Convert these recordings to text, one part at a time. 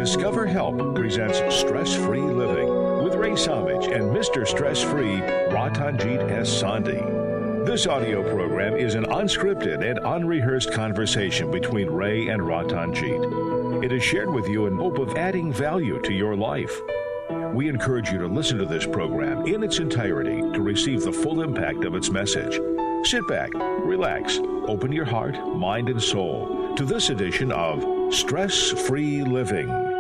Discover Help presents Stress-Free Living with Ray Samich and Mr. Stress-Free, Ratanjit S. Sandhi. This audio program is an unscripted and unrehearsed conversation between Ray and Ratanjit. It is shared with you in hope of adding value to your life. We encourage you to listen to this program in its entirety to receive the full impact of its message. Sit back, relax, open your heart, mind, and soul to this edition of Stress-Free Living.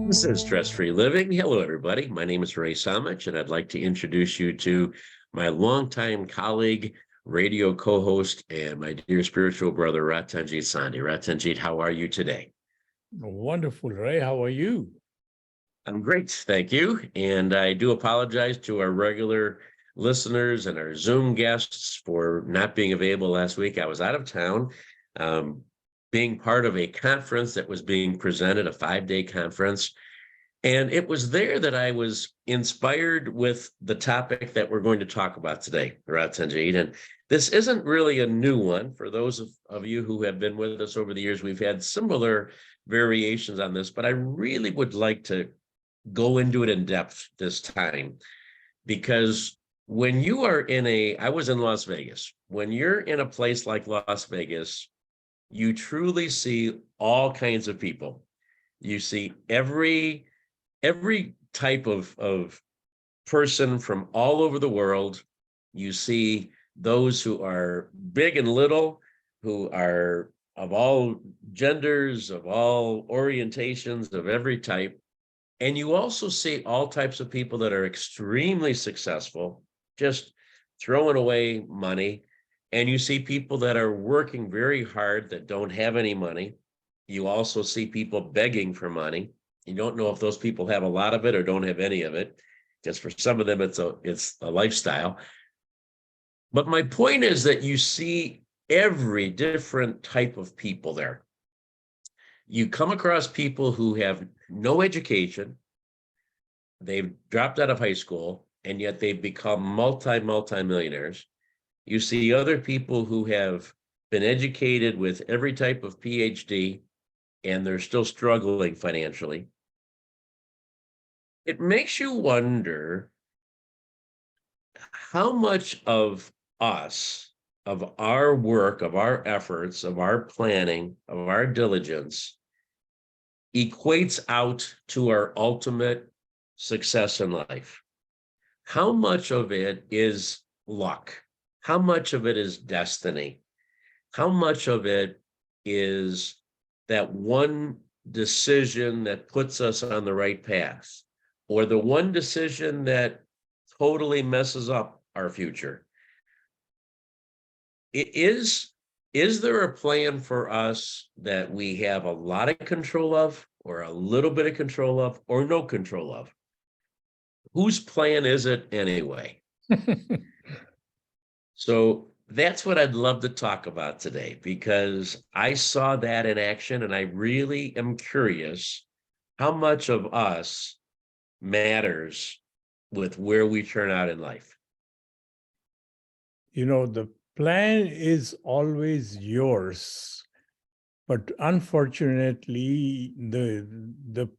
This is Stress-Free Living. Hello, everybody. My name is Ray Samich, and I'd like to introduce you to my longtime colleague, radio co-host, and my dear spiritual brother, Ratanjit Sandhi. Ratanjit, how are you today? Wonderful, Ray. How are you? I'm great, thank you. And I do apologize to our regular listeners and our Zoom guests for not being available last week. I was out of town, being part of a conference that was being presented, a 5-day conference. And it was there that I was inspired with the topic that we're going to talk about today, Ratanjit. And this isn't really a new one. For those of you who have been with us over the years, we've had similar variations on this, but I really would like to go into it in depth this time, because when you are I was in Las Vegas. When you're in a place like Las Vegas, you truly see all kinds of people. You see every type of person from all over the world. You see those who are big and little, who are of all genders, of all orientations, of every type. And you also see all types of people that are extremely successful, just throwing away money. And you see people that are working very hard that don't have any money. You also see people begging for money. You don't know if those people have a lot of it or don't have any of it, because for some of them, it's a lifestyle. But my point is that you see every different type of people there. You come across people who have no education, they've dropped out of high school, and yet they've become multi-millionaires. You see other people who have been educated with every type of PhD, and they're still struggling financially. It makes you wonder how much of us, of our work, of our efforts, of our planning, of our diligence, equates out to our ultimate success in life. How much of it is luck? How much of it is destiny? How much of it is that one decision that puts us on the right path, or the one decision that totally messes up our future? Is there a plan for us that we have a lot of control of, or a little bit of control of, or no control of? Whose plan is it anyway? So that's what I'd love to talk about today, because I saw that in action, and I really am curious how much of us matters with where we turn out in life. You know, the plan is always yours, but unfortunately, the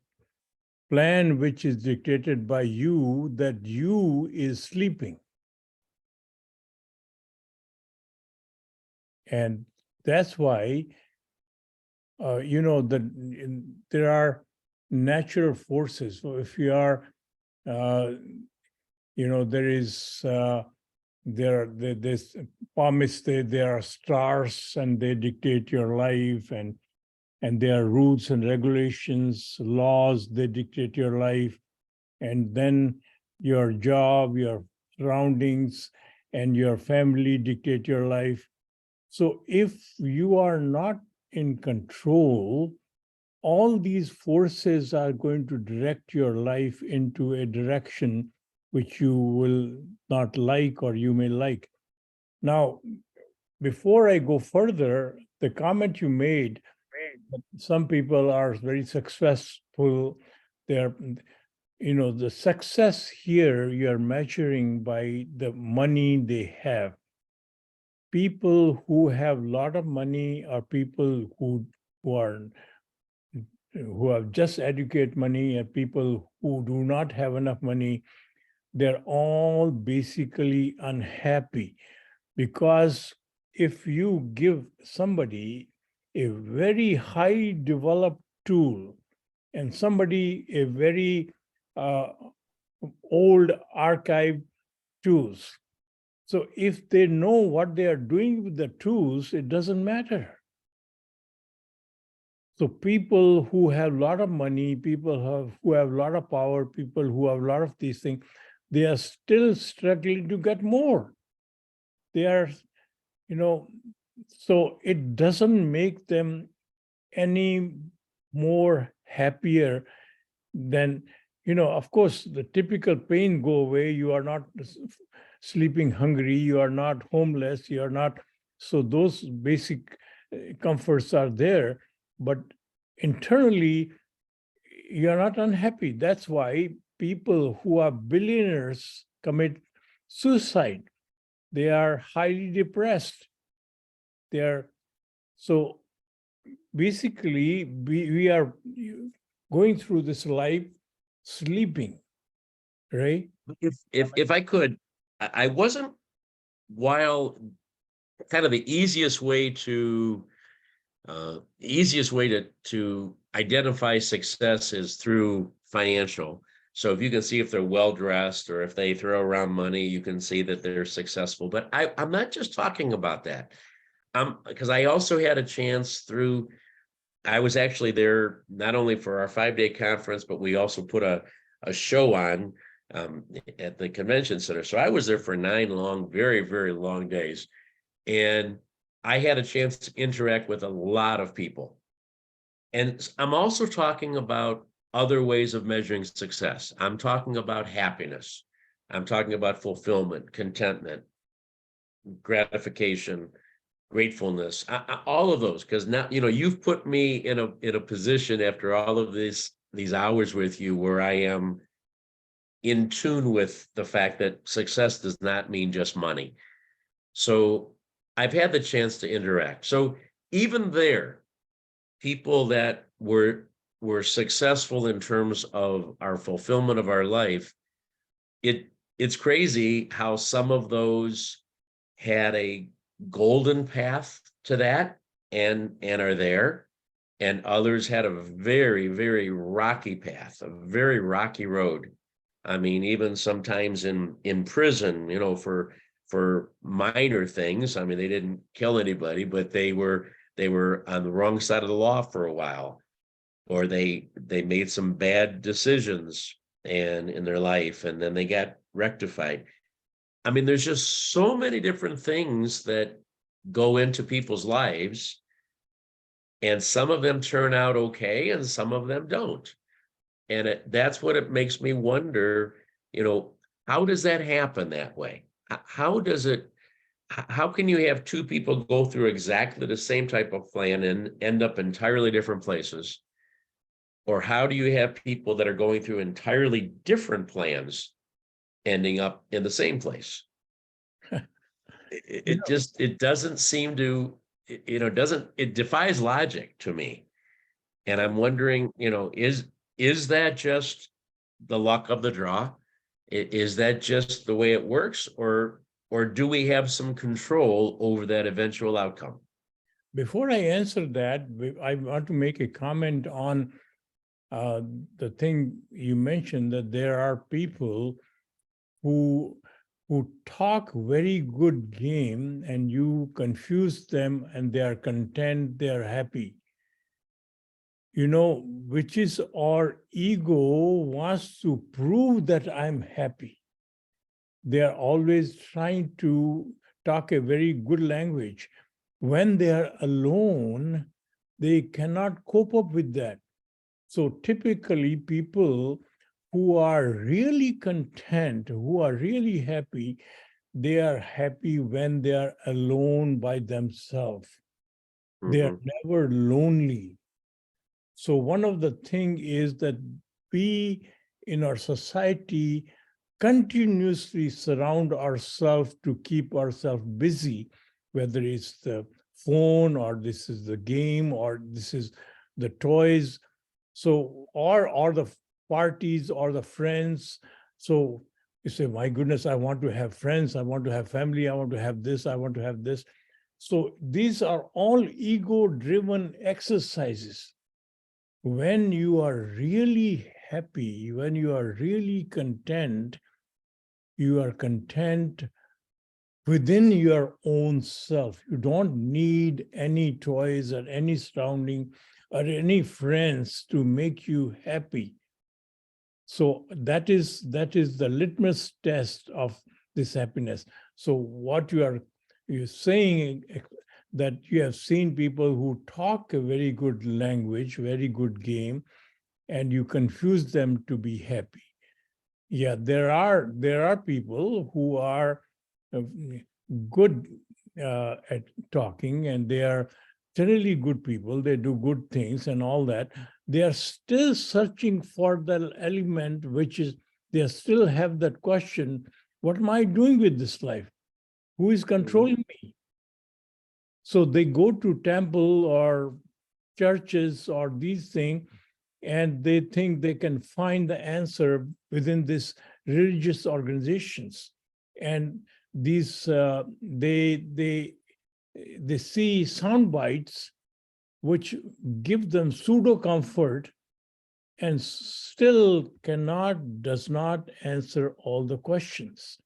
plan which is dictated by you, that you is sleeping. And that's why, there are natural forces. So if you are, there's promise that there are stars and they dictate your life, and there are rules and regulations, laws, they dictate your life, and then your job, your surroundings, and your family dictate your life. So if you are not in control, all these forces are going to direct your life into a direction which you will not like, or you may like. Now, before I go further, the comment you made, some people are very successful. They're, the success here, you're measuring by the money they have. people who have a lot of money or people who have just adequate money and people who do not have enough money, they're all basically unhappy. Because if you give somebody a very high developed tool and somebody a very old archive tools, so if they know what they are doing with the tools, it doesn't matter. So people who have a lot of money, who have a lot of power, people who have a lot of these things, they are still struggling to get more. They are, so it doesn't make them any more happier than, of course, the typical pain go away. You are not sleeping hungry, you are not homeless, you are not, so those basic comforts are there, but internally you're not unhappy. That's why people who are billionaires commit suicide. They are highly depressed. They are, so basically we are going through this life sleeping, right? If I could, I wasn't, while kind of the easiest way to identify success is through financial. So if you can see if they're well dressed or if they throw around money, you can see that they're successful. But I'm not just talking about that. Because I also had a chance I was actually there not only for our 5-day conference, but we also put a show on at the convention center. So I was there for 9 long, very, very long days. And I had a chance to interact with a lot of people. And I'm also talking about other ways of measuring success. I'm talking about happiness. I'm talking about fulfillment, contentment, gratification, gratefulness, all of those. Because now, you've put me in a position after all of these hours with you where I am in tune with the fact that success does not mean just money. So I've had the chance to interact. So even there, people that were successful in terms of our fulfillment of our life, it's crazy how some of those had a golden path to that and are there, and others had a very, very rocky path, a very rocky road. I mean, even sometimes in prison, for minor things. I mean, they didn't kill anybody, but they were on the wrong side of the law for a while, or they made some bad decisions in their life, and then they got rectified. I mean, there's just so many different things that go into people's lives, and some of them turn out okay, and some of them don't. And that's what it makes me wonder, how does that happen that way? How can you have 2 people go through exactly the same type of plan and end up entirely different places? Or how do you have people that are going through entirely different plans ending up in the same place? It doesn't seem to, it defies logic to me. And I'm wondering, is that just the luck of the draw? Is that just the way it works? Or do we have some control over that eventual outcome? Before I answer that, I want to make a comment on the thing you mentioned, that there are people who talk very good game and you confuse them and they are content, they are happy. Which is our ego wants to prove that I'm happy. They are always trying to talk a very good language. When they are alone, they cannot cope up with that. So typically people who are really content, who are really happy, they are happy when they are alone by themselves. Mm-hmm. They are never lonely. So one of the things is that we in our society continuously surround ourselves to keep ourselves busy. whether it's the phone or this is the game or this is the toys. So, or the parties or the friends. So you say, my goodness, I want to have friends, I want to have family, I want to have this, I want to have this. So these are all ego-driven exercises. When you are really happy, when you are really content, you are content within your own self. You don't need any toys or any surrounding or any friends to make you happy. So that is the litmus test of this happiness. So what you're saying that you have seen people who talk a very good language, very good game, and you confuse them to be happy. Yeah, there are people who are good at talking, and they are generally good people. They do good things and all that. They are still searching for the element, which is they still have that question: what am I doing with this life? Who is controlling me? So they go to temple or churches or these things, and they think they can find the answer within these religious organizations. And these they see sound bites which give them pseudo comfort and still does not answer all the questions.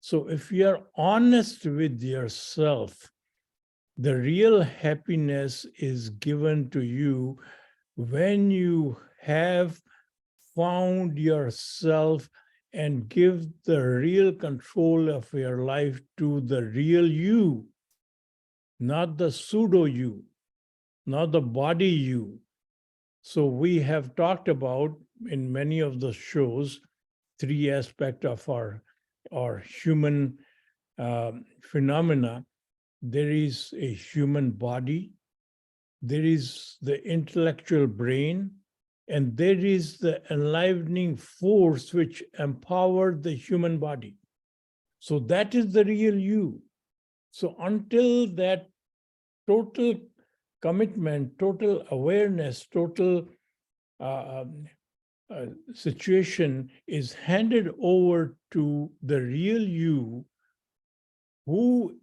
So if you are honest with yourself, the real happiness is given to you when you have found yourself and give the real control of your life to the real you, not the pseudo you, not the body you. So we have talked about in many of the shows 3 aspects of our human phenomena. There is a human body, there is the intellectual brain, and there is the enlivening force which empowers the human body. So that is the real you. So until that total commitment, total awareness, total situation is handed over to the real you, who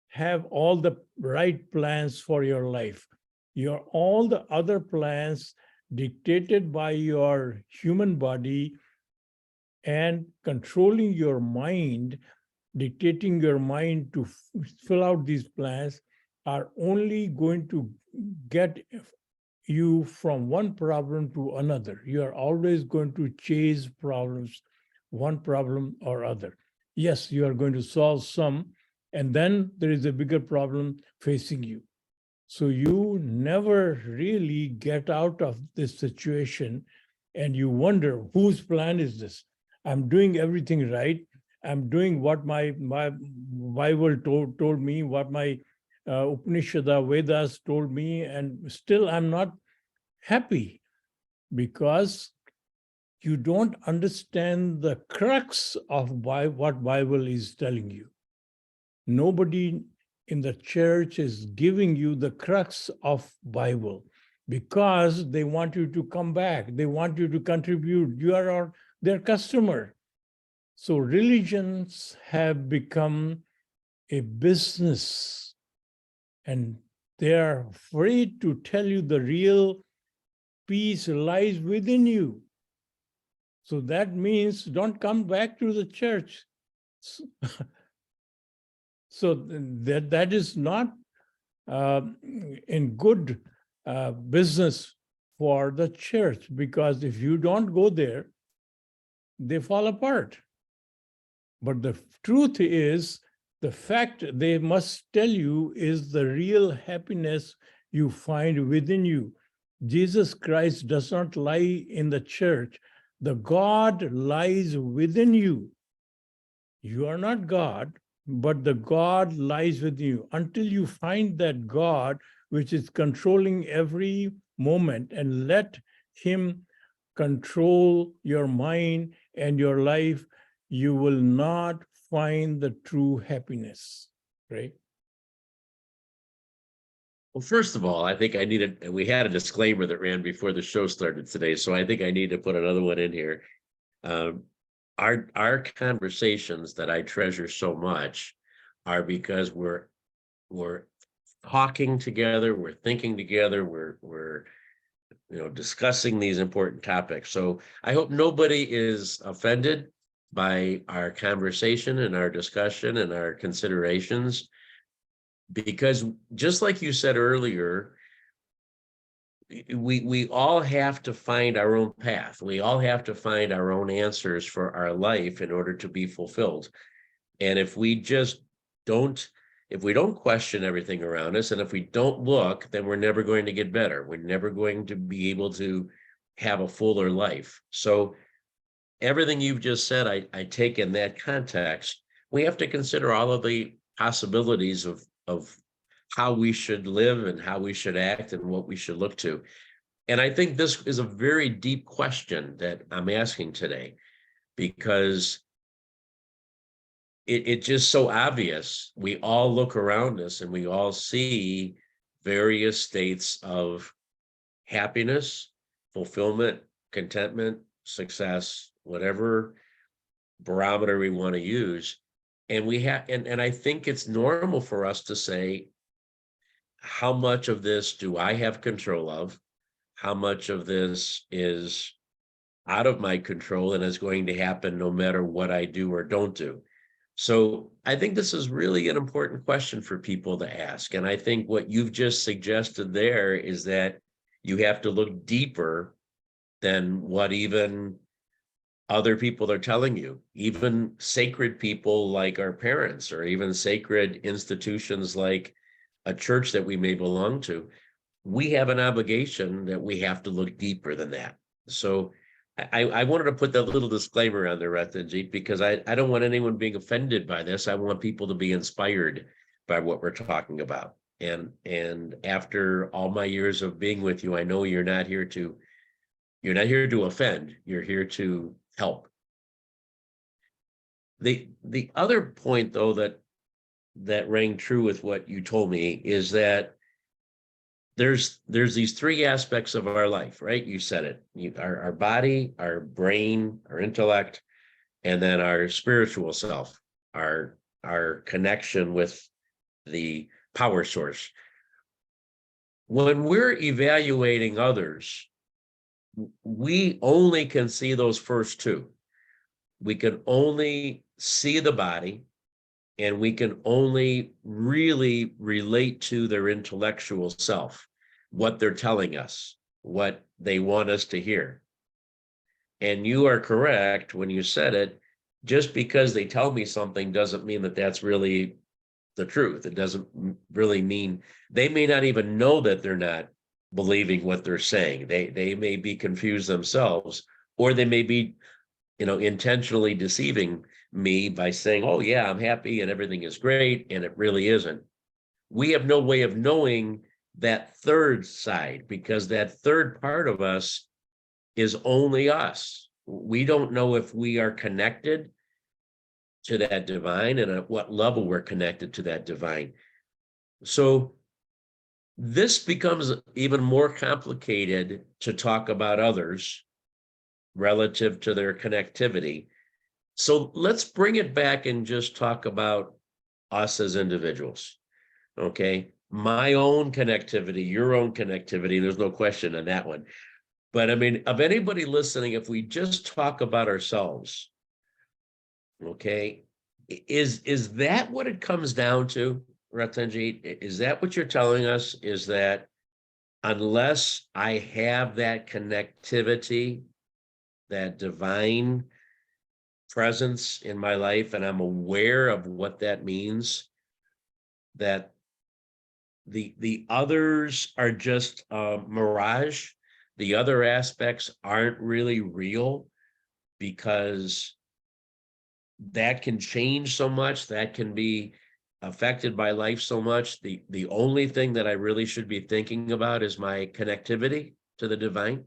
have all the right plans for your life. All the other plans dictated by your human body and controlling your mind, dictating your mind to fill out these plans, are only going to get you from one problem to another. You are always going to chase problems, one problem or other. Yes, you are going to solve some, and then there is a bigger problem facing you. So you never really get out of this situation, and you wonder, whose plan is this? I'm doing everything right. I'm doing what my Bible told me, what my Upanishad, Vedas told me, and still I'm not happy because you don't understand the crux of what Bible is telling you. Nobody in the church is giving you the crux of Bible because they want you to come back. They want you to contribute. You are their customer. So religions have become a business, and they are afraid to tell you the real peace lies within you. So that means don't come back to the church. So that is not in good business for the church, because if you don't go there, they fall apart. But the truth is, the fact they must tell you is the real happiness you find within you. Jesus Christ does not lie in the church. The God lies within you. You are not God, but the God lies within you. Until you find that God, which is controlling every moment, and let him control your mind and your life, you will not find the true happiness, right? Well, first of all, I think we had a disclaimer that ran before the show started today, so I think I need to put another one in here. Our conversations that I treasure so much are because we're talking together, we're thinking together, we're discussing these important topics. So I hope nobody is offended by our conversation and our discussion and our considerations, because just like you said earlier, we all have to find our own path. We all have to find our own answers for our life in order to be fulfilled. And if we don't question everything around us, and if we don't look, then we're never going to get better. We're never going to be able to have a fuller life. So everything you've just said, I take in that context. We have to consider all of the possibilities of how we should live and how we should act and what we should look to. And I think this is a very deep question that I'm asking today, because it's just so obvious. We all look around us and we all see various states of happiness, fulfillment, contentment, success, whatever barometer we want to use. And and I think it's normal for us to say, how much of this do I have control of? How much of this is out of my control and is going to happen no matter what I do or don't do? So I think this is really an important question for people to ask. And I think what you've just suggested there is that you have to look deeper than what even other people are telling you, even sacred people like our parents, or even sacred institutions like a church that we may belong to. We have an obligation that we have to look deeper than that. So I wanted to put that little disclaimer on there, Ratanjit, because I don't want anyone being offended by this. I want people to be inspired by what we're talking about. And after all my years of being with you, I know you're not here to offend. You're here to help. The other point, though, that rang true with what you told me is that there's these three aspects of our life, right? You said it. Our body, our brain, our intellect, and then our spiritual self, our connection with the power source. When we're evaluating others, we only can see those first two. We can only see the body, and we can only really relate to their intellectual self, what they're telling us, what they want us to hear. And you are correct when you said it. Just because they tell me something doesn't mean that that's really the truth. It doesn't really mean they may not even know that they're not believing what they're saying. They may be confused themselves, or they may be, intentionally deceiving me by saying, oh yeah, I'm happy and everything is great, and it really isn't. We have no way of knowing that third side, because that third part of us is only us. We don't know if we are connected to that divine and at what level we're connected to that divine. So this becomes even more complicated to talk about others relative to their connectivity. So let's bring it back and just talk about us as individuals. Okay. My own connectivity, your own connectivity, there's no question on that one. But I mean, of anybody listening, if we just talk about ourselves, okay, is that what it comes down to, Ratanjit? Is that what you're telling us? Is that unless I have that connectivity, that divine presence in my life, and I'm aware of what that means, that the others are just a mirage? The other aspects aren't really real, because that can change so much, that can be affected by life so much. The only thing that I really should be thinking about is my connectivity to the divine.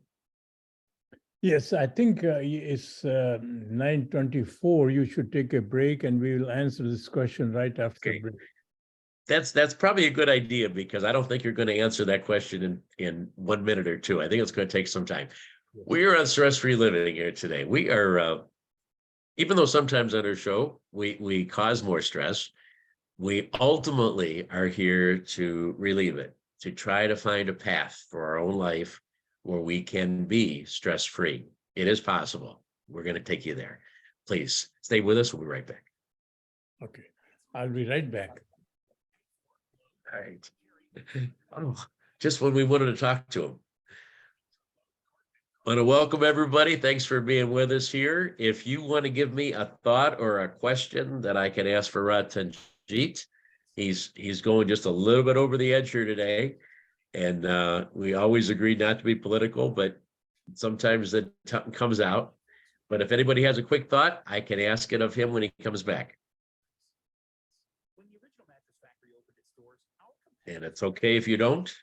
Yes, I think it's 9:24. You should take a break and we will answer this question right after the Okay. break. That's probably a good idea because I don't think you're going to answer that question in 1 minute or two. I think it's going to take some time. We are on stress-free living here today. We are, even though sometimes on our show we cause more stress, we ultimately are here to relieve it, to try to find a path for our own life where we can be stress-free. It is possible. We're going to take you there. Please stay with us. We'll be right back. Okay, I'll be right back. All right. Oh, just when we wanted to talk to him. I want to welcome everybody. Thanks for being with us here. If you want to give me a thought or a question that I can ask for Ratanjit, he's going just a little bit over the edge here today. And we always agree not to be political, but sometimes that comes out. But if anybody has a quick thought, I can ask it of him when he comes back. And it's okay if you don't,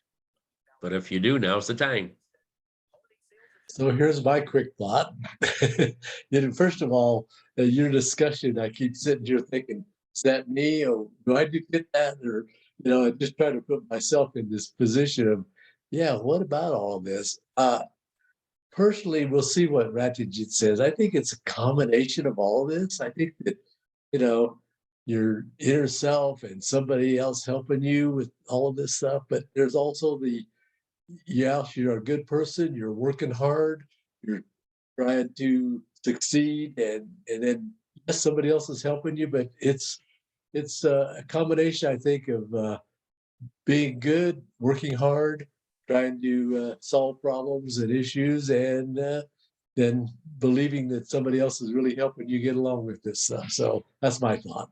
but if you do, now's the time. So here's my quick thought. First of all, your discussion, I keep sitting here thinking, is that me? Or do I get that? Or, I just try to put myself in this position of, yeah, what about all of this? Personally, we'll see what Ratanjit says. I think it's a combination of all of this. I think that, your inner self and somebody else helping you with all of this stuff, but there's also you're a good person, you're working hard, you're trying to succeed, and then yes, somebody else is helping you, but it's a combination, I think, of being good, working hard, trying to solve problems and issues, and then believing that somebody else is really helping you get along with this stuff. So that's my thought.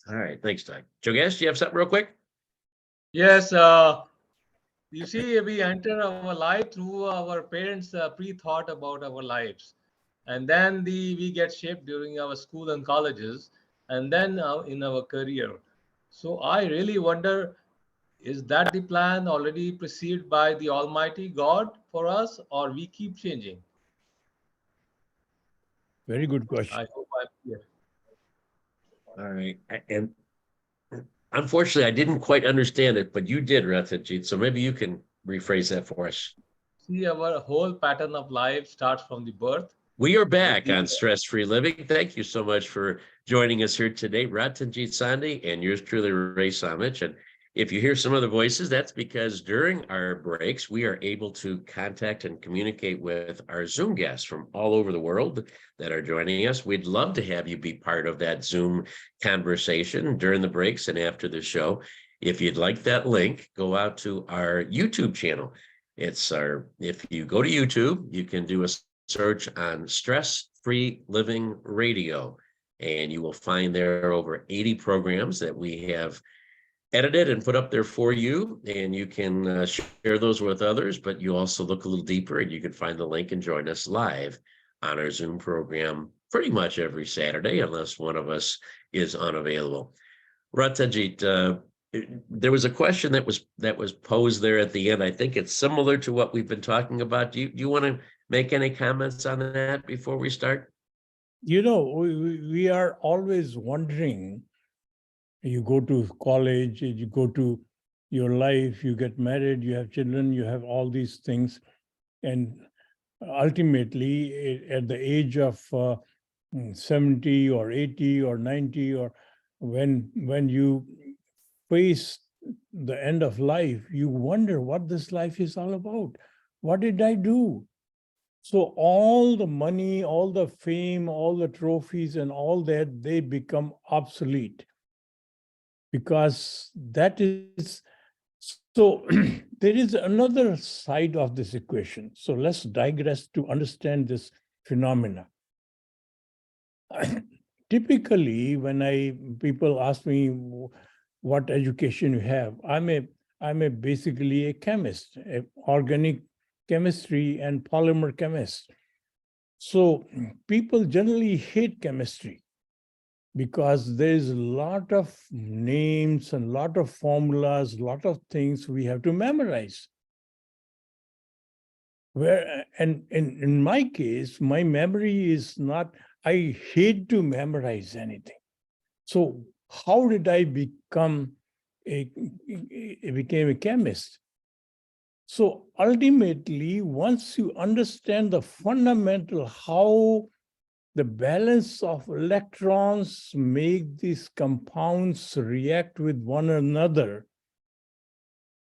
All right, thanks, Doug. Jogesh, do you have something real quick? Yes, you see, we enter our life through our parents' pre-thought about our lives, and then we get shaped during our school and colleges, and then in our career. So I really wonder, is that the plan already perceived by the Almighty God for us, or we keep changing? Very good question. I hope I'm clear. All right. And unfortunately, I didn't quite understand it, but you did, Ratanjit. So maybe you can rephrase that for us. See, our whole pattern of life starts from the birth. We are back on Stress-Free Living. Thank you so much for joining us here today, Ratanjit Sandhi and yours truly, Ray Samich. And if you hear some other voices, that's because during our breaks, we are able to contact and communicate with our Zoom guests from all over the world that are joining us. We'd love to have you be part of that Zoom conversation during the breaks and after the show. If you'd like that link, go out to our YouTube channel. If you go to YouTube, you can do a search on Stress-Free Living Radio, and you will find there over 80 programs that we have edited and put up there for you, and you can share those with others, but you also look a little deeper and you can find the link and join us live on our Zoom program pretty much every Saturday, unless one of us is unavailable. Ratanjit, there was a question that was posed there at the end. I think it's similar to what we've been talking about. Do you want to make any comments on that before we start? We are always wondering. You go to college, you go to your life, you get married, you have children, you have all these things. And ultimately, at the age of 70 or 80 or 90, or when you face the end of life, you wonder what this life is all about. What did I do? So all the money, all the fame, all the trophies and all that, they become obsolete. Because that is, so there is another side of this equation. So let's digress to understand this phenomena. Typically, when people ask me what education you have, I'm basically a chemist, organic chemistry and polymer chemist. So people generally hate chemistry, because there's a lot of names and a lot of formulas, a lot of things we have to memorize. Where and in my case, my memory is not, I hate to memorize anything. So how did I become became a chemist? So ultimately, once you understand the fundamental how the balance of electrons make these compounds react with one another,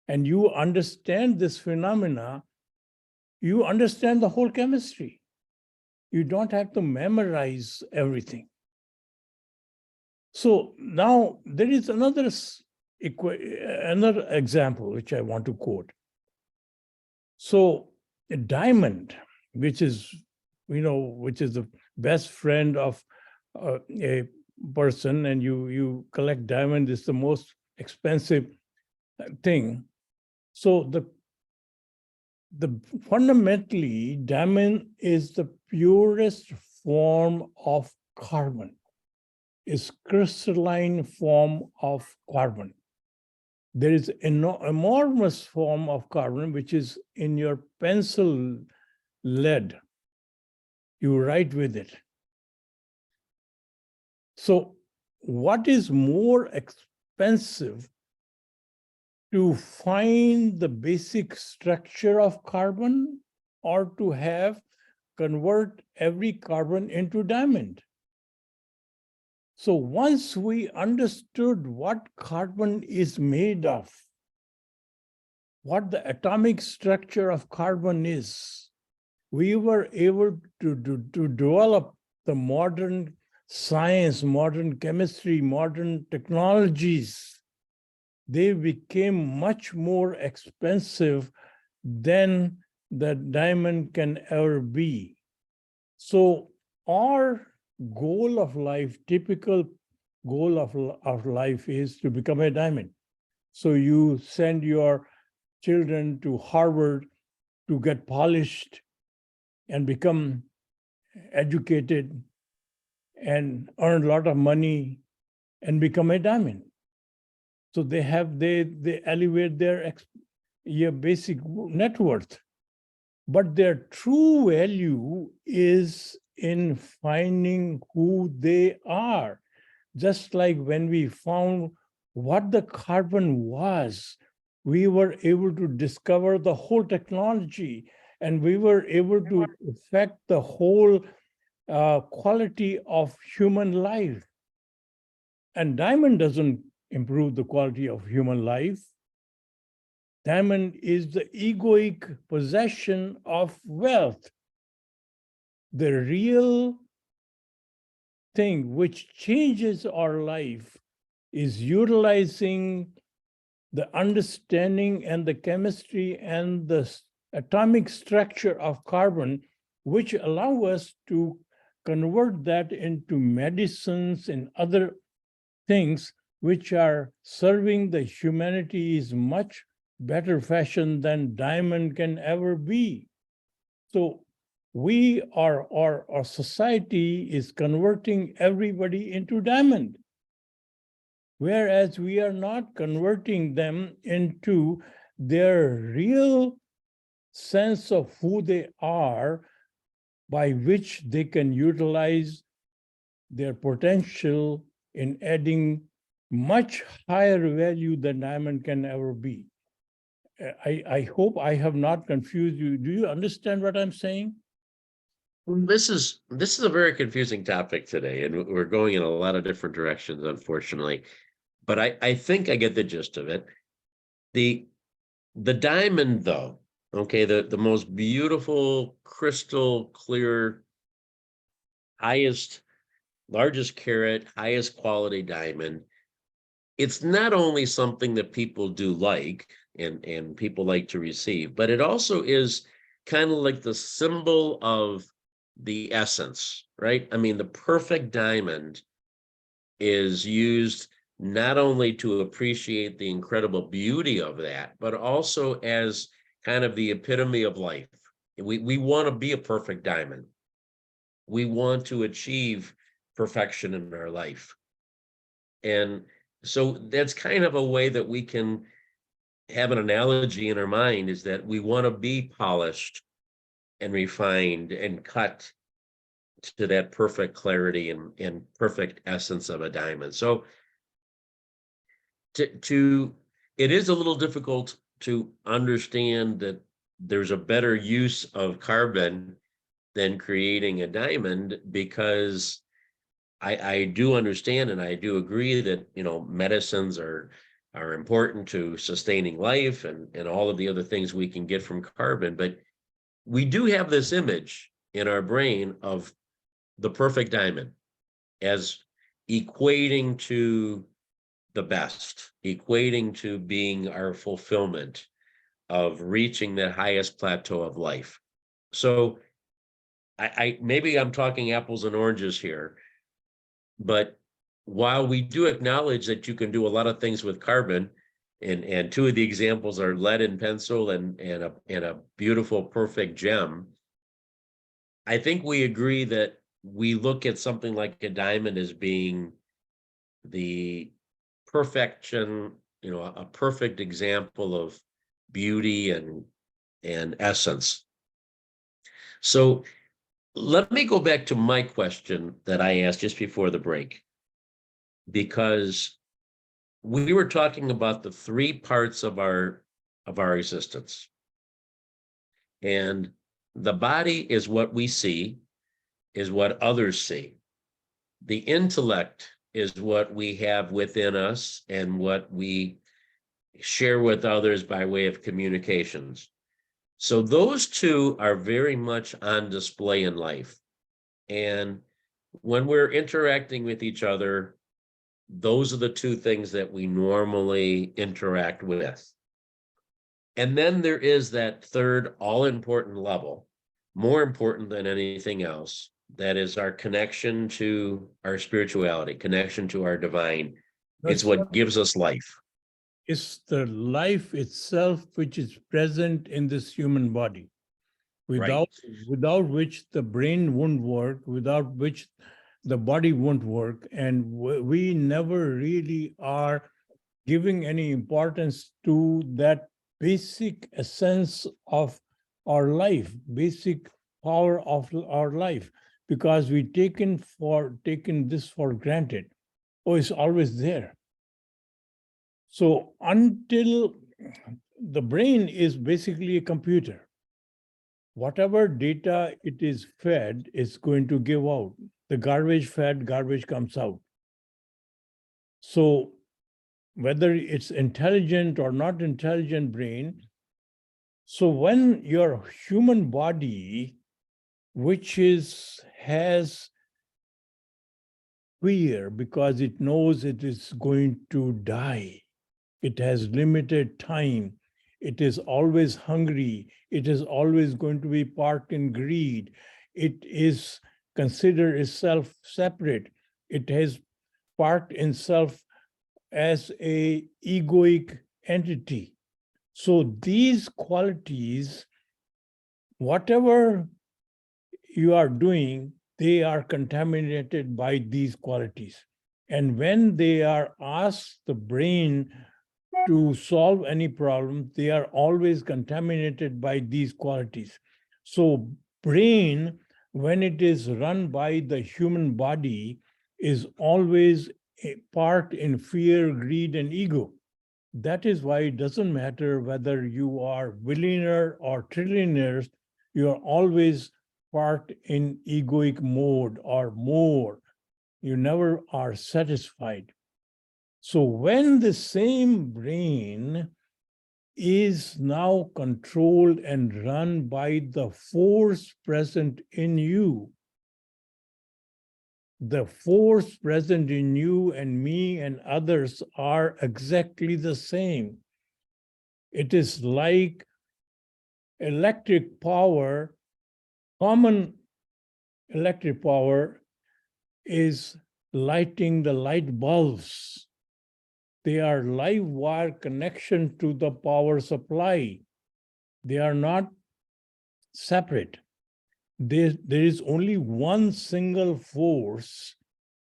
and you understand this phenomena, you understand the whole chemistry. You don't have to memorize everything. So now there is another example which I want to quote. So a diamond, which is, which is the best friend of a person, and you collect diamond, is the most expensive thing. So the fundamentally, diamond is the purest form of carbon, is crystalline form of carbon. There is an enormous form of carbon, which is in your pencil lead. You write with it. So what is more expensive, to find the basic structure of carbon, or to convert every carbon into diamond? So once we understood what carbon is made of, what the atomic structure of carbon is, we were able to develop the modern science, modern chemistry, modern technologies. They became much more expensive than the diamond can ever be. So our goal of life, typical goal of life, is to become a diamond. So you send your children to Harvard to get polished and become educated and earn a lot of money and become a diamond. So they elevate their basic net worth. But their true value is in finding who they are. Just like when we found what the carbon was, we were able to discover the whole technology, and we were able to affect the whole quality of human life. And diamond doesn't improve the quality of human life. Diamond is the egoic possession of wealth. The real thing which changes our life is utilizing the understanding and the chemistry and the atomic structure of carbon, which allow us to convert that into medicines and other things which are serving the humanity is much better fashion than diamond can ever be. So our society is converting everybody into diamond, whereas we are not converting them into their real sense of who they are, by which they can utilize their potential in adding much higher value than diamond can ever be. I hope I have not confused you. Do you understand what I'm saying? This is a very confusing topic today, and we're going in a lot of different directions, unfortunately. But I think I get the gist of it. The diamond, though, okay, the most beautiful, crystal clear, largest carat, highest quality diamond. It's not only something that people do like and people like to receive, but it also is kind of like the symbol of the essence, right? I mean, the perfect diamond is used not only to appreciate the incredible beauty of that, but also as kind of the epitome of life. We want to be a perfect diamond. We want to achieve perfection in our life. And so that's kind of a way that we can have an analogy in our mind, is that we want to be polished. and refined and cut to that perfect clarity and perfect essence of a diamond. So it is a little difficult to understand that there's a better use of carbon than creating a diamond, because I do understand and I do agree that, medicines are important to sustaining life and all of the other things we can get from carbon. But we do have this image in our brain of the perfect diamond as equating to the best, equating to being our fulfillment of reaching the highest plateau of life. So I maybe I'm talking apples and oranges here, but while we do acknowledge that you can do a lot of things with carbon, and two of the examples are lead and pencil and a beautiful perfect gem, I think we agree that we look at something like a diamond as being the perfection, a perfect example of beauty and essence. So let me go back to my question that I asked just before the break, because we were talking about the three parts of our existence. And the body is what we see, is what others see. The intellect is what we have within us and what we share with others by way of communications. So those two are very much on display in life. And when we're interacting with each other, those are the two things that we normally interact with. And then there is that third all-important level, more important than anything else, that is our connection to our spirituality, connection to our divine. It's what gives us life. It's the life itself which is present in this human body, without which the brain won't work, without which the body won't work. And we never really are giving any importance to that basic essence of our life, basic power of our life, because we taken this for granted. Oh, it's always there. So until the brain is basically a computer, whatever data it is fed is going to give out. The garbage fed, garbage comes out. So whether it's intelligent or not intelligent brain, so when your human body, which has fear because it knows it is going to die, it has limited time, it is always hungry, it is always going to be parked in greed, it is considered itself separate, it has parked itself as a egoic entity. So these qualities, whatever you are doing, they are contaminated by these qualities. And when they are asked the brain to solve any problem, they are always contaminated by these qualities. So brain, when it is run by the human body, is always a part in fear, greed, and ego. That is why it doesn't matter whether you are billionaire or trillionaires, you are always part in egoic mode or more. You never are satisfied. So when the same brain is now controlled and run by the force present in you, the force present in you and me and others are exactly the same. It is like electric power, common electric power is lighting the light bulbs. They are live wire connection to the power supply. They are not separate. There is only one single force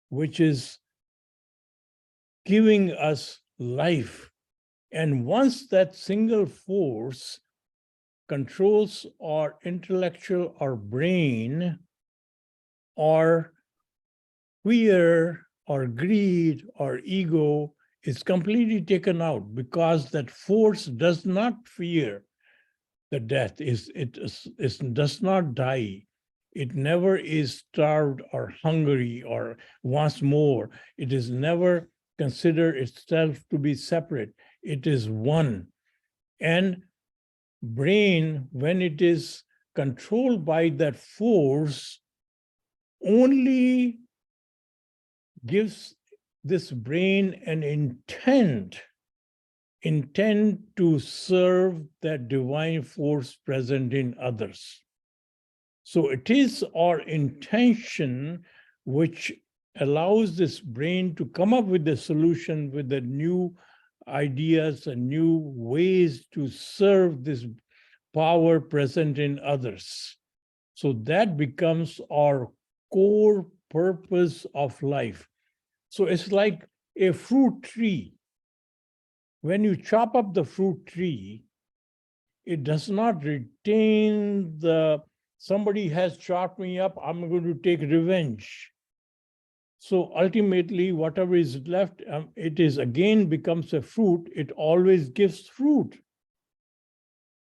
which is giving us life. And once that single force controls our intellectual or brain, or fear or greed or ego is completely taken out, because that force does not fear the death. It does not die. It never is starved or hungry or wants more. It is never considered itself to be separate. It is one. And brain, when it is controlled by that force, only gives this brain an intent to serve that divine force present in others. So it is our intention which allows this brain to come up with the solution, with the new ideas and new ways to serve this power present in others. So that becomes our core purpose of life. So it's like a fruit tree. When you chop up the fruit tree, it does not retain somebody has chopped me up, I'm going to take revenge. So ultimately, whatever is left, it is again becomes a fruit. It always gives fruit.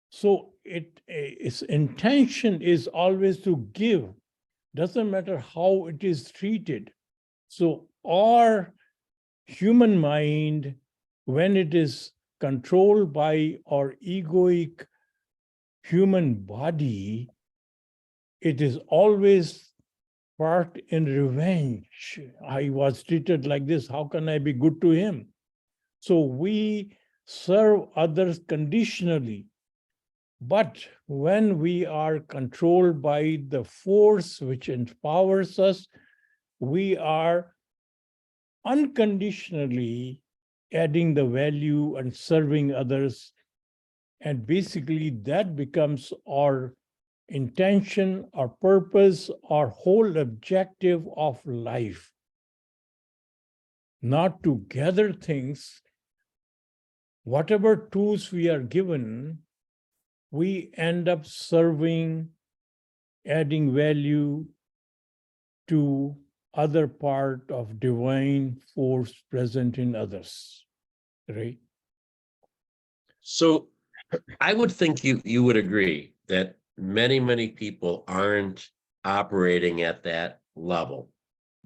So its intention is always to give. Doesn't matter how it is treated. So our human mind, when it is controlled by our egoic human body, it is always part in revenge. I was treated like this. How can I be good to him? So we serve others conditionally. But when we are controlled by the force which empowers us, we are unconditionally adding the value and serving others. And basically that becomes our intention, our purpose, our whole objective of life. Not to gather things, whatever tools we are given, we end up serving, adding value to other part of divine force present in others, right? So I would think you would agree that many people aren't operating at that level.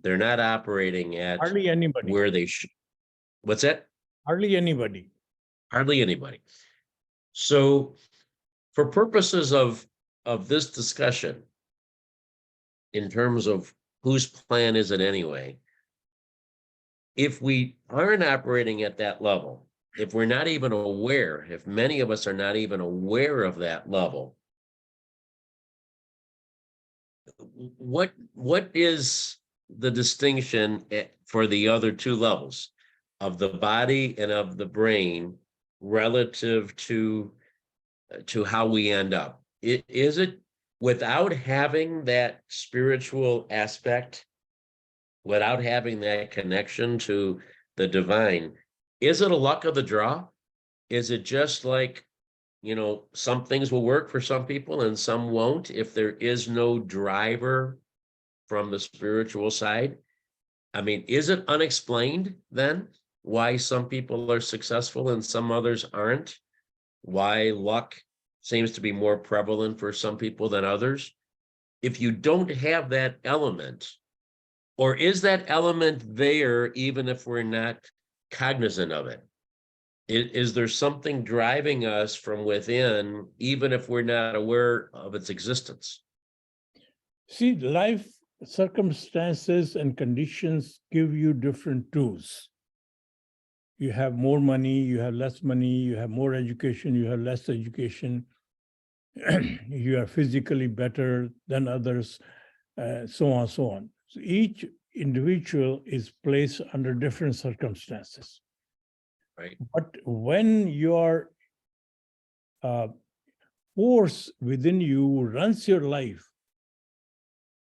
They're not operating at Hardly anybody. where they should. What's that? Hardly anybody. Hardly anybody. So for purposes of this discussion, in terms of whose plan is it anyway, if we aren't operating at that level, if we're not even aware, if many of us are not even aware of that level, what is the distinction for the other two levels of the body and of the brain relative to how we end up? Is it without having that spiritual aspect, without having that connection to the divine, is it a luck of the draw? Is it just like, some things will work for some people and some won't if there is no driver from the spiritual side? I mean, is it unexplained then why some people are successful and some others aren't? Why luck seems to be more prevalent for some people than others? If you don't have that element, or is that element there even if we're not cognizant of it? Is there something driving us from within, even if we're not aware of its existence? See, life circumstances and conditions give you different tools. You have more money, you have less money, you have more education, you have less education. You are physically better than others, so on, so on. So each individual is placed under different circumstances. Right. But when your force within you runs your life,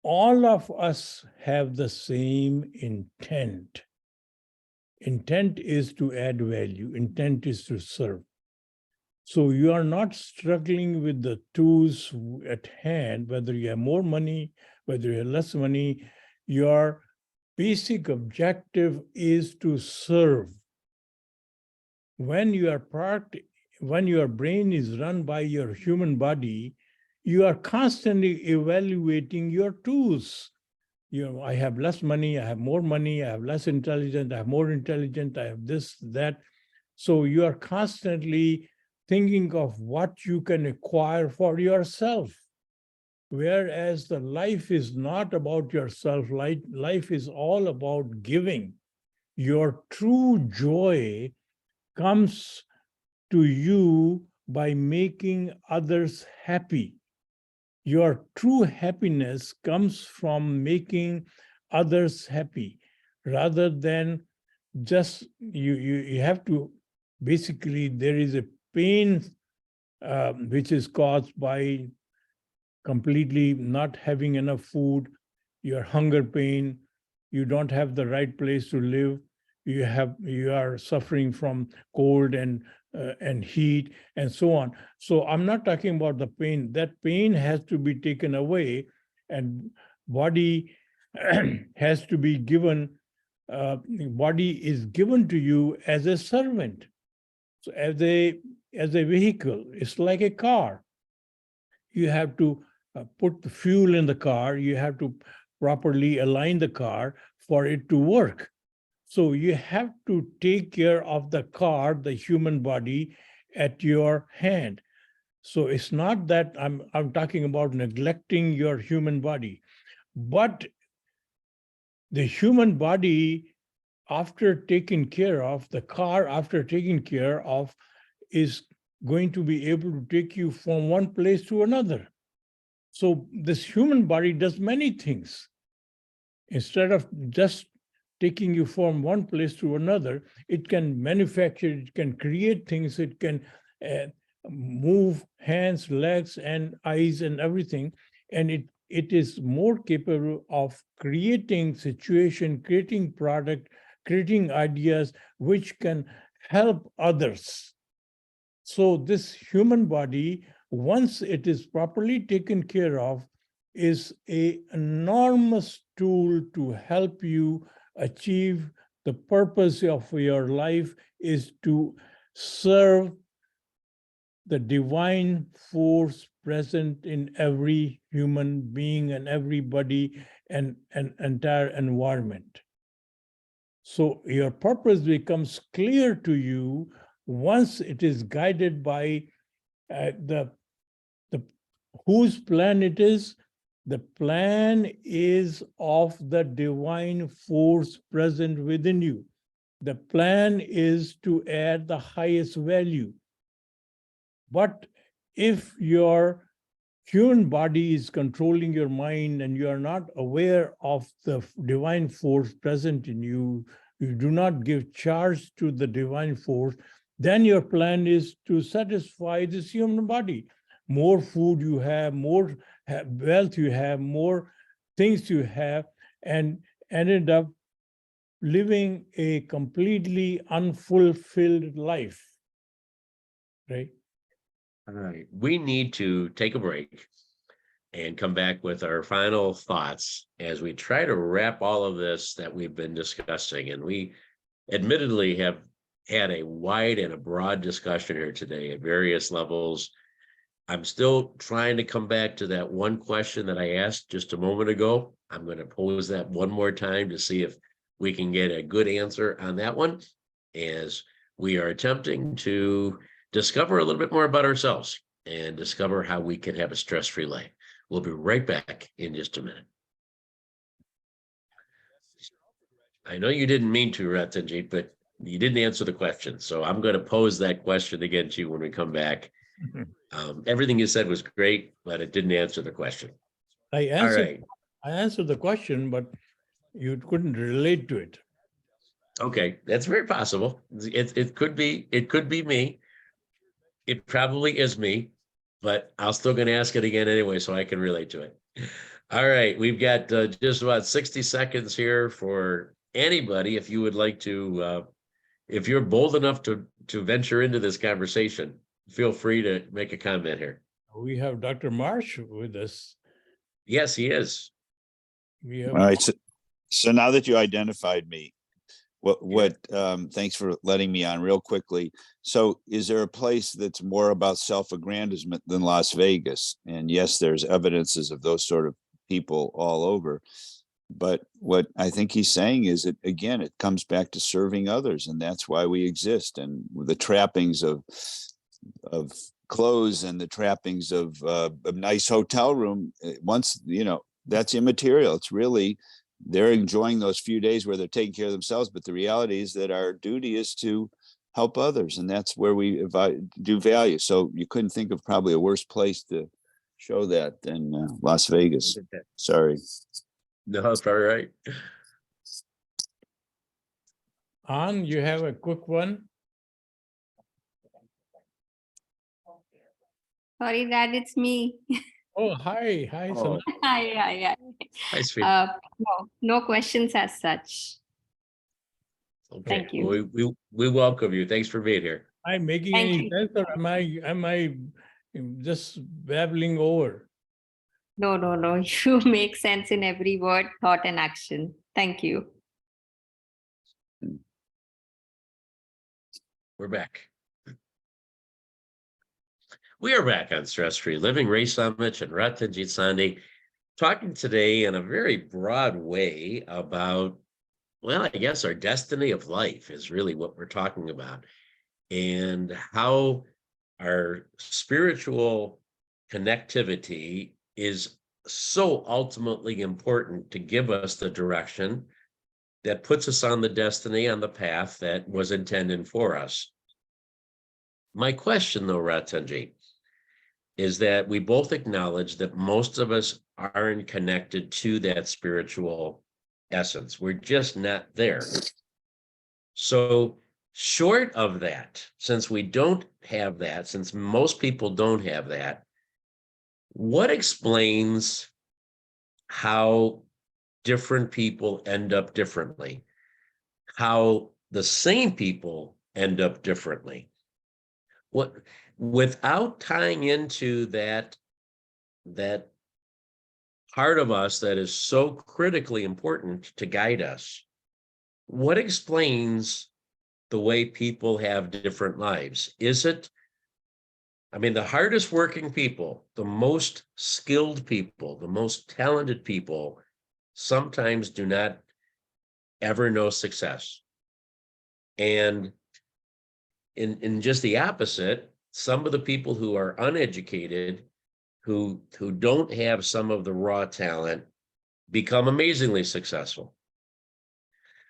all of us have the same intent. Intent is to add value. Intent is to serve. So you are not struggling with the tools at hand, whether you have more money, whether you have less money. Your basic objective is to serve. When your brain is run by your human body, you are constantly evaluating your tools. I have less money, I have more money, I have less intelligence, I have more intelligent, I have this, that. So you are constantly thinking of what you can acquire for yourself. Whereas the life is not about yourself, life is all about giving. Your true joy comes to you by making others happy. Your true happiness comes from making others happy, rather than just you have to, basically there is a pain which is caused by completely not having enough food, your hunger pain, you don't have the right place to live, you are suffering from cold and heat and so on. So I'm not talking about the pain. That pain has to be taken away, and body has to be given. Body is given to you as a servant. So as a vehicle, it's like a car. You have to put the fuel in the car, you have to properly align the car for it to work. So you have to take care of the car, the human body, at your hand. So it's not that I'm talking about neglecting your human body, but the human body, after taken care of, the car after taken care of, is going to be able to take you from one place to another. So this human body does many things. Instead of just taking you from one place to another, it can manufacture, it can create things, it can move hands, legs, and eyes and everything. And it is more capable of creating situation, creating product, creating ideas which can help others. So this human body, once it is properly taken care of, is an enormous tool to help you achieve the purpose of your life, is to serve the divine force present in every human being and everybody and an entire environment. So your purpose becomes clear to you once it is guided by the whose plan it is. The plan is of the divine force present within you. The plan is to add the highest value. But if your human body is controlling your mind and you are not aware of the divine force present in you, you do not give charge to the divine force, then your plan is to satisfy this human body. More food you have, more wealth you have, more things you have, and ended up living a completely unfulfilled life, right? All right, we need to take a break and come back with our final thoughts as we try to wrap all of this that we've been discussing. And we admittedly have had a wide and a broad discussion here today at various levels. I'm still trying to come back to that one question that I asked just a moment ago. I'm going to pose that one more time to see if we can get a good answer on that one, as we are attempting to discover a little bit more about ourselves and discover how we can have a stress-free life. We'll be right back in just a minute. I know you didn't mean to, Ratanjit, but you didn't answer the question. So I'm going to pose that question again to you when we come back. Everything you said was great, but it didn't answer the question. I answered the question, but you couldn't relate to it. Okay, that's very possible. It could be me. It probably is me, but I'm still going to ask it again anyway, so I can relate to it. All right, we've got just about 60 seconds here for anybody. If you would like to, if you're bold enough to venture into this conversation, feel free to make a comment here. We have Dr. Marsh with us. Yes, he is. We have All right. So now that you identified me, thanks for letting me on real quickly. So is there a place that's more about self-aggrandizement than Las Vegas? And yes, there's evidences of those sort of people all over. But what I think he's saying is that, again, it comes back to serving others, and that's why we exist. And the trappings of clothes and the trappings of a nice hotel room, once, that's immaterial. It's really, they're enjoying those few days where they're taking care of themselves. But the reality is that our duty is to help others, and that's where we do value. So you couldn't think of probably a worse place to show that than Las Vegas. Sorry. No, that's probably right. An, you have a quick one? Sorry, Dad, it's me. Oh, hi. Hi, Oh. Samantha. Hi. Hi, sweet. No questions as such. Okay. thank you. Well, we welcome you. Thanks for being here. Am I making Thank any you. sense, or am I just babbling over? No. You make sense in every word, thought, and action. Thank you. We're back. We are back on Stress Free Living. Ray Samich and Ratanjit and Ray talking today in a very broad way about, well, I guess our destiny of life is really what we're talking about, and how our spiritual connectivity is so ultimately important to give us the direction that puts us on the destiny, on the path that was intended for us. My question, though, Ratanjit, is that we both acknowledge that most of us aren't connected to that spiritual essence. We're just not there. So short of that, since we don't have that, since most people don't have that, what explains how different people end up differently? How the same people end up differently? What, without tying into that part of us that is so critically important to guide us, what explains the way people have different lives? Is it, the hardest working people, the most skilled people, the most talented people sometimes do not ever know success. And in just the opposite, some of the people who are uneducated, who don't have some of the raw talent, become amazingly successful.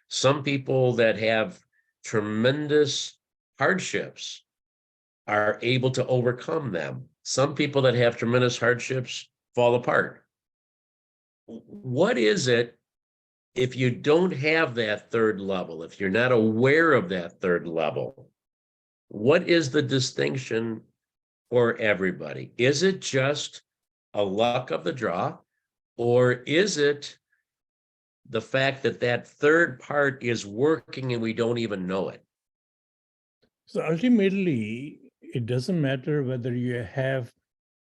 Some people that have tremendous hardships are able to overcome them. Some people that have tremendous hardships fall apart. What is it, if you don't have that third level, if you're not aware of that third level, what is the distinction for everybody? Is it just a luck of the draw, or is it the fact that that third part is working and we don't even know it? So ultimately, it doesn't matter whether you have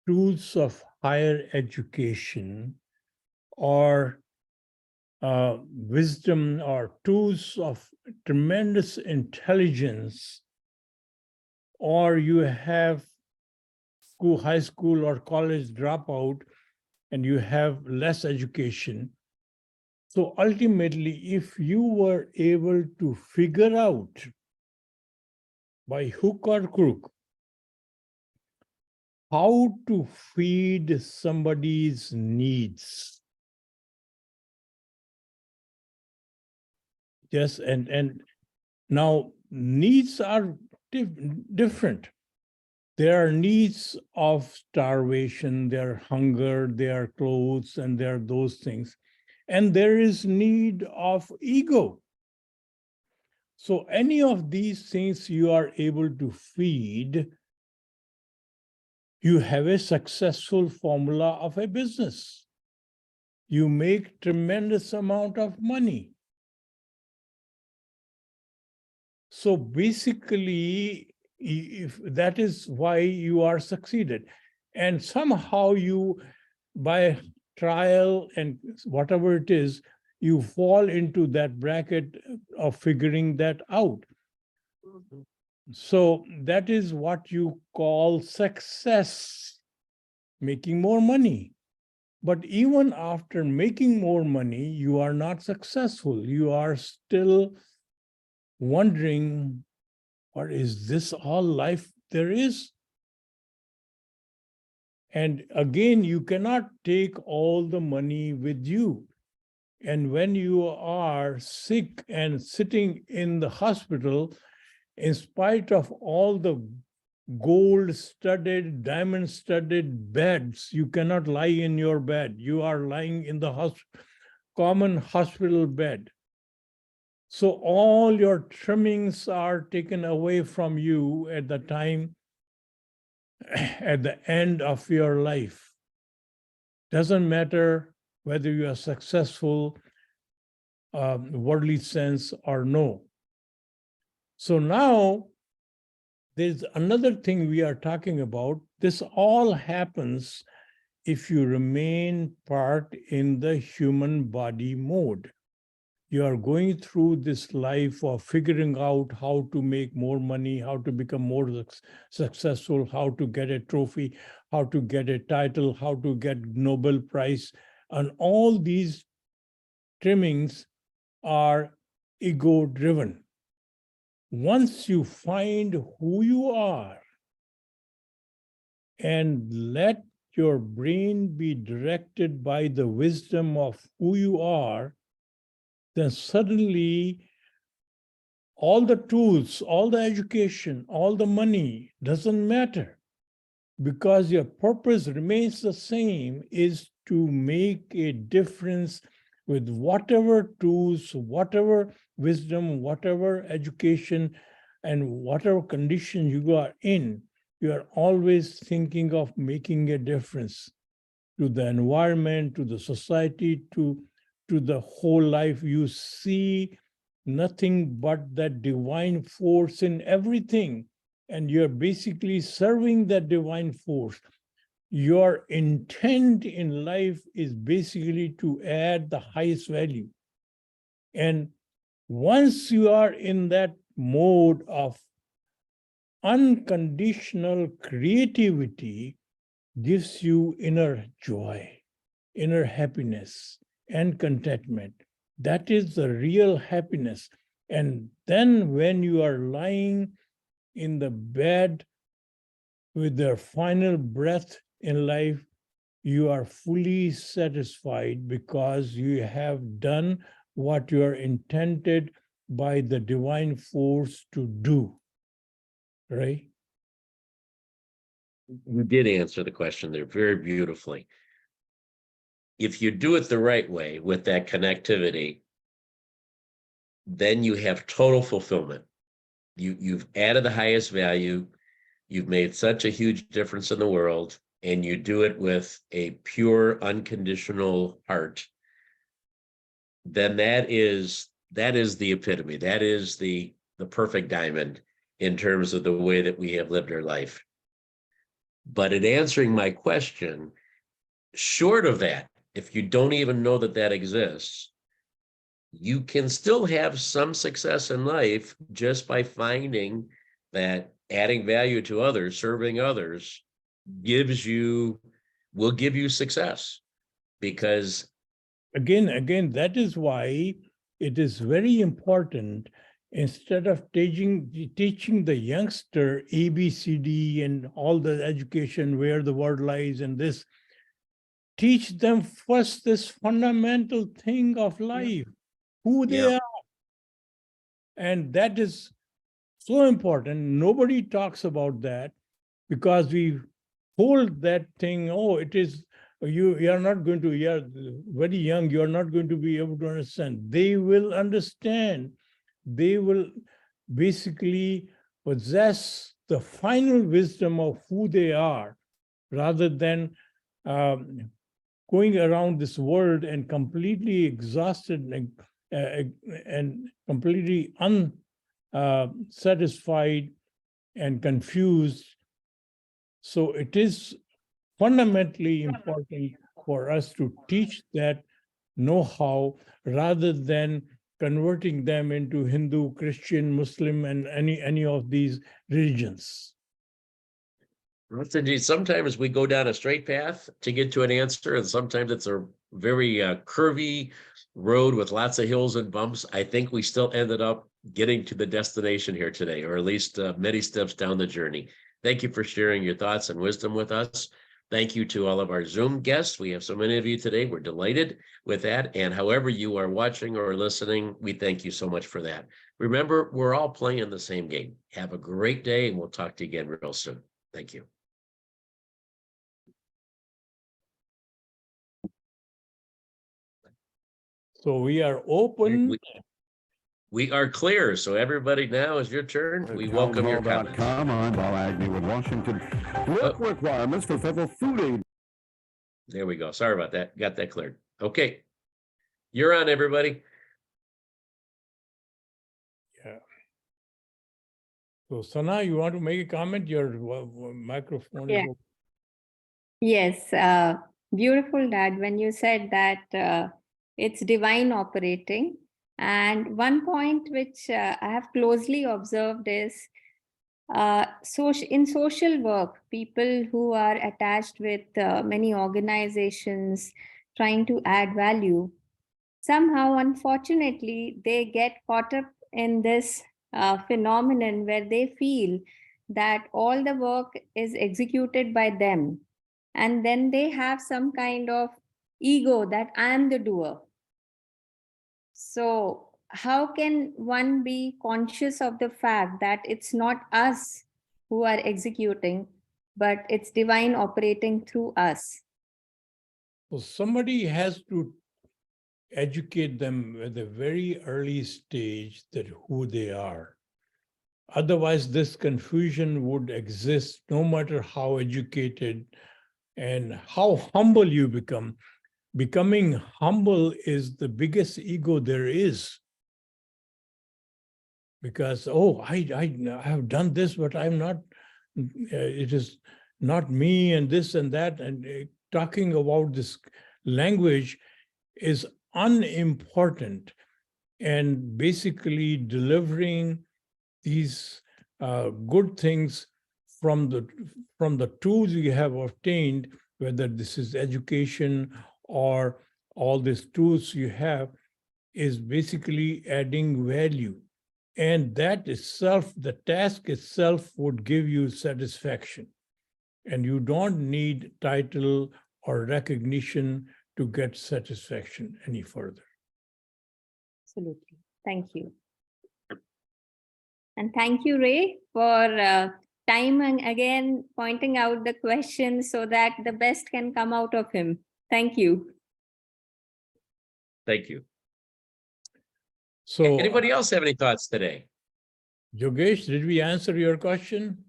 tools of higher education or wisdom or tools of tremendous intelligence, or you have high school or college dropout and you have less education. So ultimately, if you were able to figure out by hook or crook how to feed somebody's needs. Yes, and now needs are different. There are needs of starvation, there are hunger, there are clothes, and there are those things. And there is need of ego. So any of these things you are able to feed, you have a successful formula of a business. You make tremendous amount of money. So basically, if that is why you are succeeded. And somehow you, by trial and whatever it is, you fall into that bracket of figuring that out. So that is what you call success, making more money. But even after making more money, you are not successful. You are still wondering, what is this all life there is? And again, you cannot take all the money with you. And when you are sick and sitting in the hospital, in spite of all the gold-studded, diamond-studded beds, you cannot lie in your bed. You are lying in the common hospital bed. So all your trimmings are taken away from you at the time, at the end of your life. Doesn't matter whether you are successful, worldly sense or no. So now there's another thing we are talking about. This all happens if you remain part in the human body mode. You are going through this life of figuring out how to make more money, how to become more successful, how to get a trophy, how to get a title, how to get Nobel Prize. And all these trimmings are ego-driven. Once you find who you are and let your brain be directed by the wisdom of who you are, then suddenly all the tools, all the education, all the money doesn't matter, because your purpose remains the same, is to make a difference with whatever tools, whatever wisdom, whatever education, and whatever condition you are in. You are always thinking of making a difference to the environment, to the society, to the whole life. You see nothing but that divine force in everything, and you're basically serving that divine force. Your intent in life is basically to add the highest value. And once you are in that mode of unconditional creativity, gives you inner joy, inner happiness, and contentment. That is the real happiness. And then when you are lying in the bed with their final breath in life, you are fully satisfied because you have done what you are intended by the divine force to do, right? You did answer the question there very beautifully. If you do it the right way with that connectivity, then you have total fulfillment. You've added the highest value. You've made such a huge difference in the world, and you do it with a pure, unconditional heart. Then that is the epitome. That is the perfect diamond in terms of the way that we have lived our life. But in answering my question, short of that, if you don't even know that that exists, you can still have some success in life just by finding that adding value to others, serving others, will give you success. Because again, that is why it is very important, instead of teaching the youngster ABCD and all the education, where the word lies and this, teach them first this fundamental thing of life, who they are. And that is so important. Nobody talks about that, because we hold that thing, oh, it is, you are not going to, you are very young, you are not going to be able to understand. They will understand. They will basically possess the final wisdom of who they are, rather than going around this world and completely exhausted and completely unsatisfied and confused. So it is fundamentally important for us to teach that know-how rather than converting them into Hindu, Christian, Muslim, and any of these religions. Ratanjit, sometimes we go down a straight path to get to an answer, and sometimes it's a very curvy road with lots of hills and bumps. I think we still ended up getting to the destination here today, or at least many steps down the journey. Thank you for sharing your thoughts and wisdom with us. Thank you to all of our Zoom guests. We have so many of you today. We're delighted with that. And however you are watching or listening, we thank you so much for that. Remember, we're all playing the same game. Have a great day, and we'll talk to you again real soon. Thank you. So we are open. We are clear. So everybody, now is your turn. We welcome your comments. I'm Paul Agnew in Washington. Work requirements for federal food aid. There we go. Sorry about that. Got that cleared. Okay. You're on, everybody. Yeah. So Sana, you want to make a comment? Your microphone is open. Yes, beautiful, Dad, when you said that it's divine operating. And one point which I have closely observed is in social work, people who are attached with many organizations trying to add value, somehow, unfortunately, they get caught up in this phenomenon where they feel that all the work is executed by them. And then they have some kind of ego that I am the doer. So how can one be conscious of the fact that it's not us who are executing, but it's divine operating through us? So somebody has to educate them at a very early stage that who they are. Otherwise, this confusion would exist no matter how educated and how humble you become. Becoming humble is the biggest ego there is. Because, I have done this, but I'm not, it is not me and this and that. And talking about this language is unimportant. And basically delivering these good things from the tools you have obtained, whether this is education or all these tools you have, is basically adding value. And that itself, the task itself, would give you satisfaction. And you don't need title or recognition to get satisfaction any further. Absolutely. Thank you. And thank you, Ray, for time and again pointing out the question so that the best can come out of him. Thank you. Thank you. So anybody else have any thoughts today? Yogesh, did we answer your question?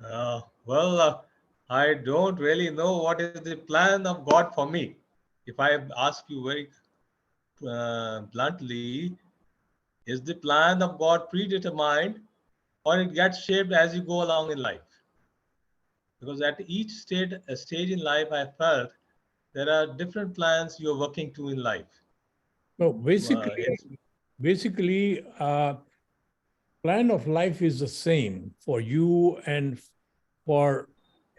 I don't really know what is the plan of God for me. If I ask you very bluntly, is the plan of God predetermined, or it gets shaped as you go along in life? Because at each stage in life, I felt there are different plans you're working to in life. No, basically, plan of life is the same for you and for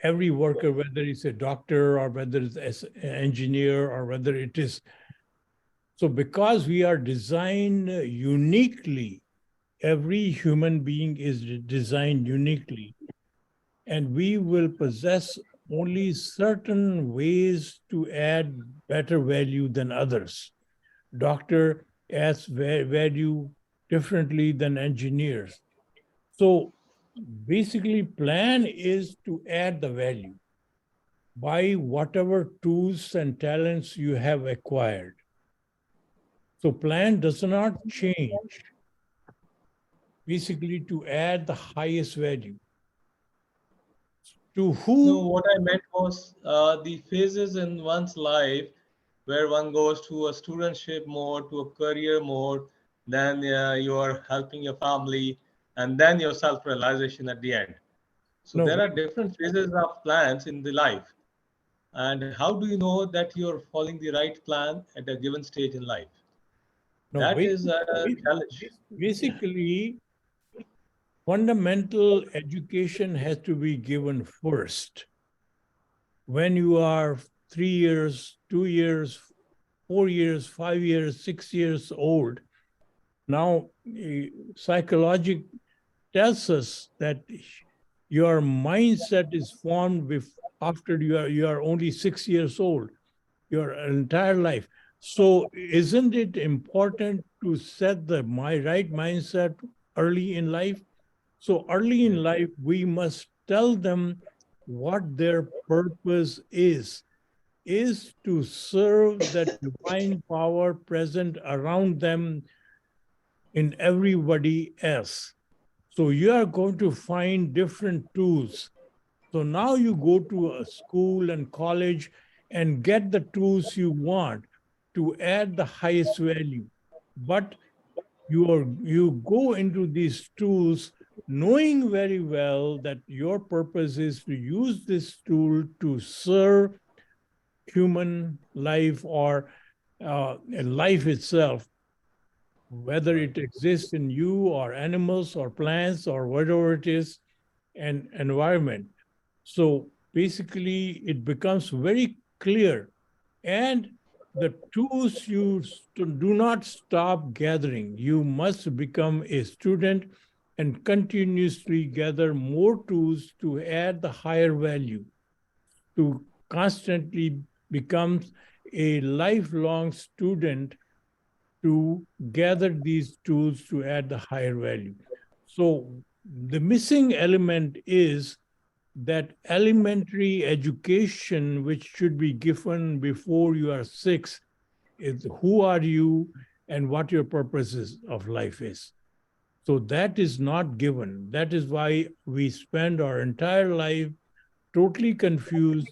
every worker, whether it's a doctor or whether it's an engineer or whether it is. So because we are designed uniquely, every human being is designed uniquely, and we will possess only certain ways to add better value than others. Doctor adds value differently than engineers. So basically, plan is to add the value by whatever tools and talents you have acquired. So plan does not change, basically to add the highest value. To whom? No, what I meant was the phases in one's life where one goes to a studentship mode, to a career mode, then you are helping your family, and then your self-realization at the end. So No, there are different phases of plans in the life. And how do you know that you're following the right plan at a given stage in life? no, That is a challenge. basically, fundamental education has to be given first. When you are 3 years, 2 years, 4 years, 5 years, 6 years old, now psychology tells us that your mindset is formed after you are only 6 years old, your entire life. So isn't it important to set the right mindset early in life? So early in life, we must tell them what their purpose is to serve that divine power present around them in everybody else. So you are going to find different tools. So now you go to a school and college and get the tools you want to add the highest value. But you go into these tools knowing very well that your purpose is to use this tool to serve human life or life itself, whether it exists in you or animals or plants or whatever it is, and environment. So basically, it becomes very clear. And the tools do not stop gathering. You must become a student and continuously gather more tools to add the higher value, to constantly become a lifelong student to gather these tools to add the higher value. So the missing element is that elementary education, which should be given before you are 6, is who are you and what your purposes of life is. So that is not given. That is why we spend our entire life totally confused,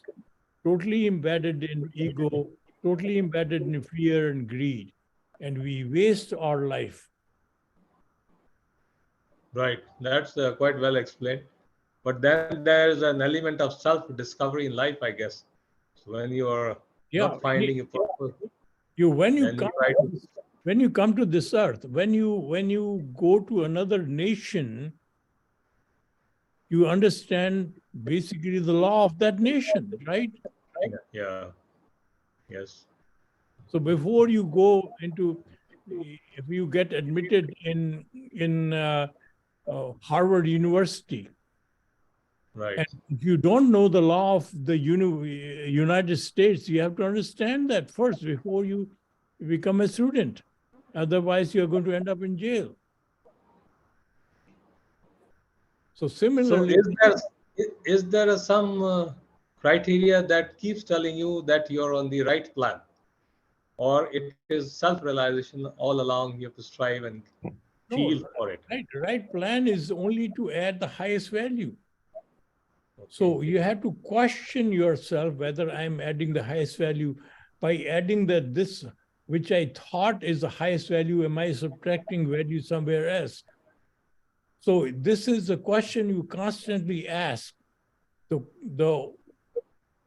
totally embedded in ego, totally embedded in fear and greed, and we waste our life. Right. That's quite well explained. But then there's an element of self-discovery in life, I guess. So when you are Yeah, not finding a purpose, when you then come you try to. when you come to this earth, when you go to another nation, you understand basically the law of that nation, right? Yeah. Yes. So before you go into, if you get admitted in Harvard University, Right. and if you don't know the law of the United States, you have to understand that first before you become a student. Otherwise, you're going to end up in jail. So So similarly, is there some criteria that keeps telling you that you're on the right plan, or it is self-realization all along? You have to strive and no, feel for it. right plan is only to add the highest value. Okay. So you have to question yourself whether I'm adding the highest value. By adding that this, which I thought is the highest value, am I subtracting value somewhere else? So this is the question you constantly ask. The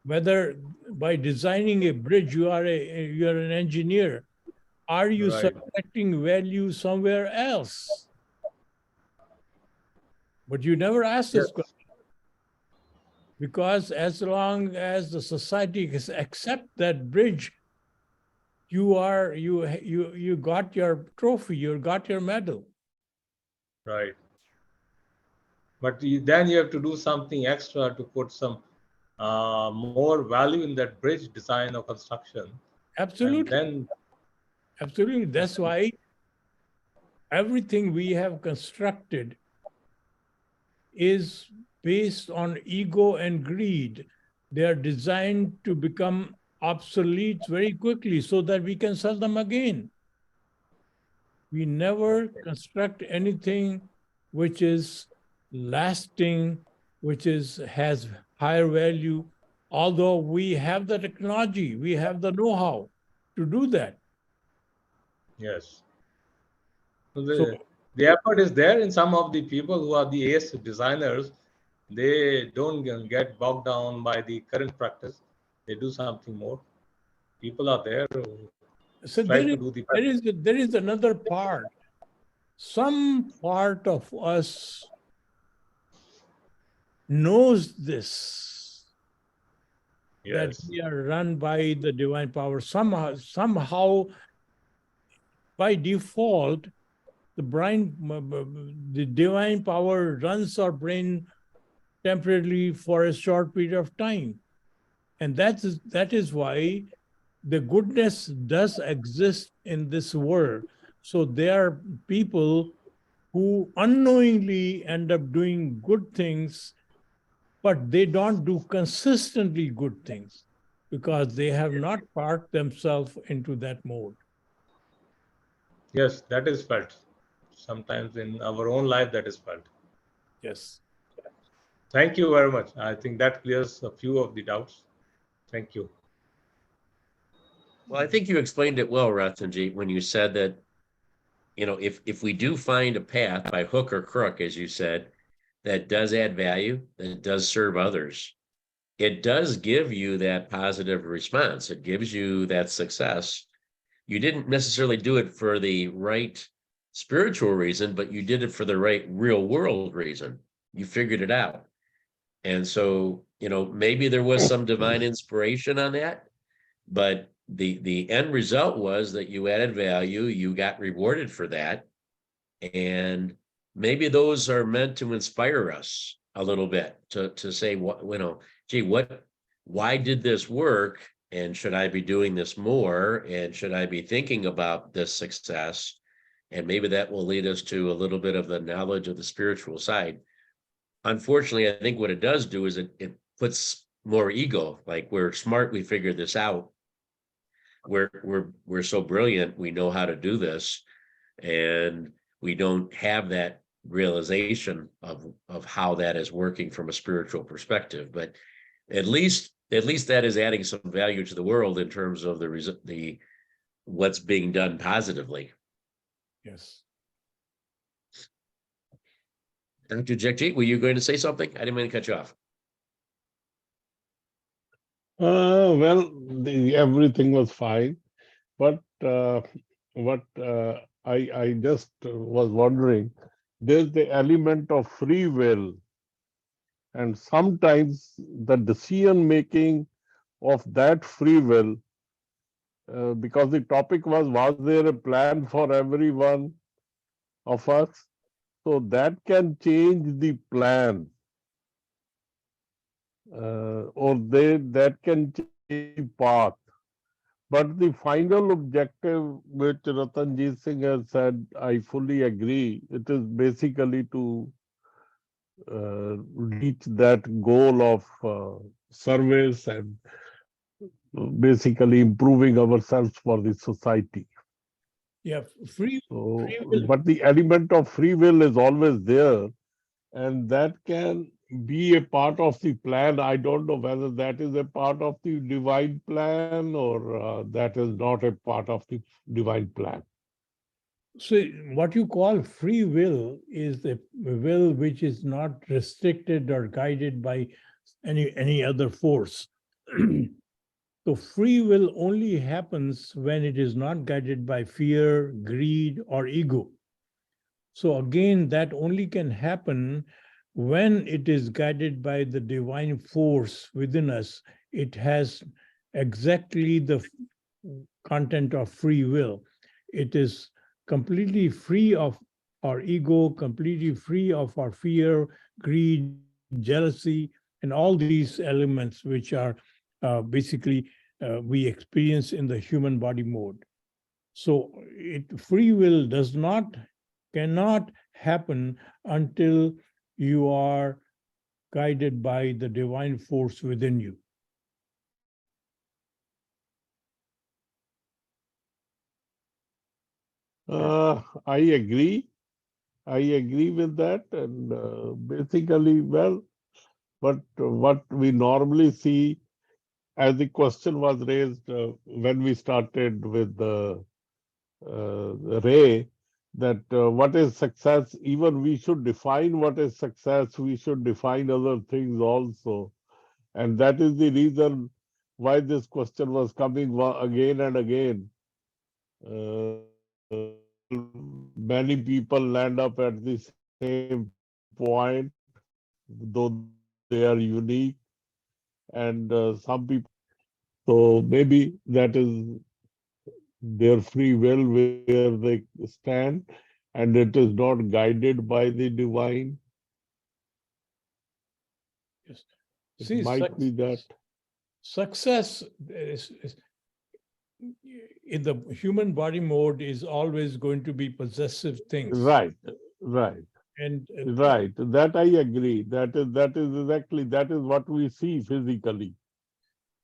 whether by designing a bridge you are an engineer, are you Right. subtracting value somewhere else? But you never ask this Yes. question. Because as long as the society accept that bridge, you got your trophy, you got your medal. Right. But then you have to do something extra to put some more value in that bridge design or construction. Absolutely. And then Absolutely. That's why everything we have constructed is based on ego and greed. They are designed to become obsolete very quickly so that we can sell them again. We never construct anything which is lasting, has higher value, although we have the technology, we have the know-how to do that. yes. So So the effort is there in some of the people who are the ace designers. They don't get bogged down by the current practice. They do something more. People are there who so try to do the practice. there is another part. Some part of us knows this, that Yes. we are run by the divine power. Somehow by default, the divine power runs our brain temporarily for a short period of time. And that is why the goodness does exist in this world. So there are people who unknowingly end up doing good things, but they don't do consistently good things because they have not parked themselves into that mode. Yes, that is felt. Sometimes in our own life, that is felt. Yes. Thank you very much. I think that clears a few of the doubts. Thank you. Well, I think you explained it well, Ratanjit, when you said that, if we do find a path by hook or crook, as you said, that does add value, that does serve others, it does give you that positive response. It gives you that success. You didn't necessarily do it for the right spiritual reason, but you did it for the right real world reason. You figured it out. And so, maybe there was some divine inspiration on that, but the end result was that you added value, you got rewarded for that. And maybe those are meant to inspire us a little bit to say, gee, why did this work? And should I be doing this more? And should I be thinking about this success? And maybe that will lead us to a little bit of the knowledge of the spiritual side. Unfortunately, I think what it does do is it puts more ego. Like, we're smart, we figured this out. We're so brilliant, we know how to do this, and we don't have that realization of how that is working from a spiritual perspective. But at least that is adding some value to the world in terms of the what's being done positively. Yes. Dr. Jagjit, were you going to say something? I didn't mean to cut you off. Well, everything was fine, but what I just was wondering, there's the element of free will, and sometimes the decision making of that free will, because the topic was there a plan for every one of us? So that can change the plan, or that can change the path. But the final objective, which Ratanjit Singh has said, I fully agree. It is basically to reach that goal of service and basically improving ourselves for the society. Yeah, free will. But the element of free will is always there, and that can be a part of the plan. I don't know whether that is a part of the divine plan or that is not a part of the divine plan. So what you call free will is the will which is not restricted or guided by any other force. So free will only happens when it is not guided by fear, greed, or ego. So again, that only can happen when it is guided by the divine force within us. It has exactly the content of free will. It is completely free of our ego, completely free of our fear, greed, jealousy, and all these elements which are basically we experience in the human body mode. So free will cannot happen until you are guided by the divine force within you. I agree. I agree with that. And basically, well, but what we normally see, as the question was raised when we started with the Ray, that what is success, even we should define what is success, we should define other things also. And that is the reason why this question was coming again and again. Many people land up at the same point, though they are unique, and some people, so maybe that is their free will where they stand, and it is not guided by the divine. Yes. It See, might be that. success is in the human body mode is always going to be possessive things. Right, right, And right. That I agree. That is exactly, that is what we see physically.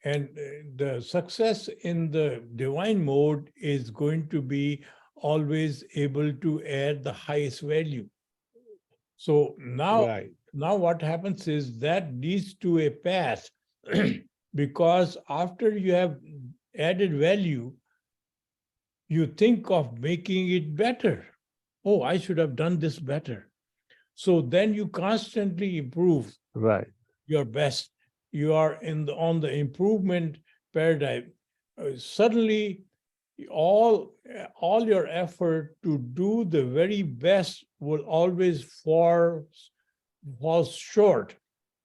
And the success in the divine mode is going to be always able to add the highest value. So now, Right, now what happens is that leads to a path because after you have added value, you think of making it better. Oh, I should have done this better. So then you constantly improve right. your best. You are on the improvement paradigm. Suddenly, all your effort to do the very best will always fall short.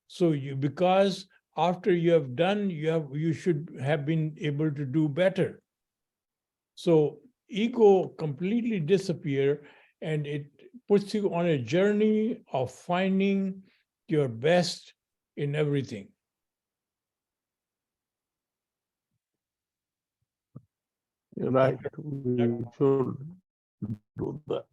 So because after you have done, you should have been able to do better. So ego completely disappear, and it puts you on a journey of finding your best in everything. You're right. We should do that.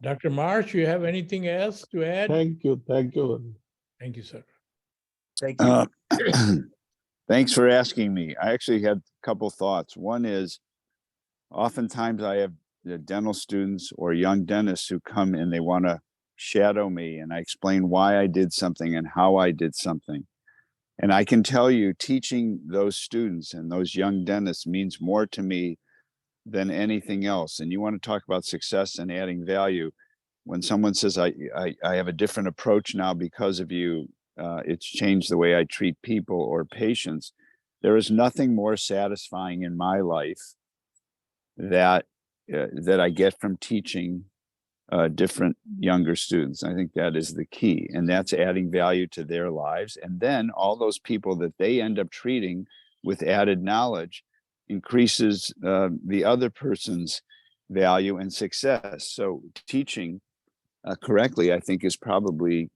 Dr. Marsh, you have anything else to add? Thank you. Thank you. Thank you, sir. Thank you. Thanks for asking me. I actually had a couple thoughts. One is, oftentimes I have the dental students or young dentists who come and they want to shadow me, and I explain why I did something and how I did something. And I can tell you, teaching those students and those young dentists means more to me than anything else. And you want to talk about success and adding value. When someone says, I have a different approach now because of you, it's changed the way I treat people or patients. There is nothing more satisfying in my life that I get from teaching different younger students. I think that is the key, and that's adding value to their lives. And then all those people that they end up treating with added knowledge increases the other person's value and success. So teaching correctly, I think, is probably,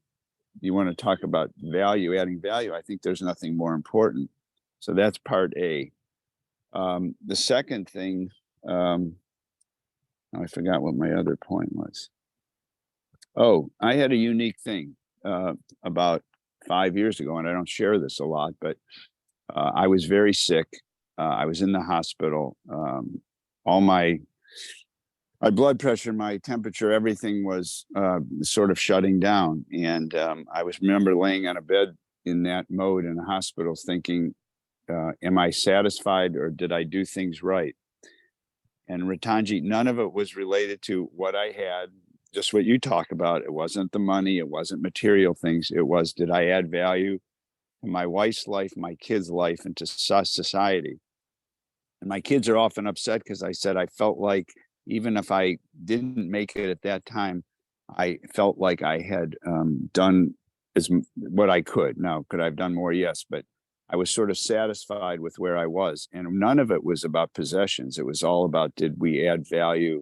you want to talk about value, adding value, I think there's nothing more important. So that's part A. The second thing, I forgot what my other point was. Oh, I had a unique thing about 5 years ago, and I don't share this a lot, but I was very sick. I was in the hospital. All my blood pressure, my temperature, everything was sort of shutting down. And I remember laying on a bed in that mode in the hospital thinking, am I satisfied or did I do things right? And Ratanjit, none of it was related to what I had, just what you talk about. It wasn't the money, it wasn't material things. It was, did I add value to my wife's life, my kids' life, and to society? And my kids are often upset because I said I felt like even if I didn't make it at that time, I felt like I had done what I could. Now, could I have done more? Yes, but I was sort of satisfied with where I was. And none of it was about possessions. It was all about, did we add value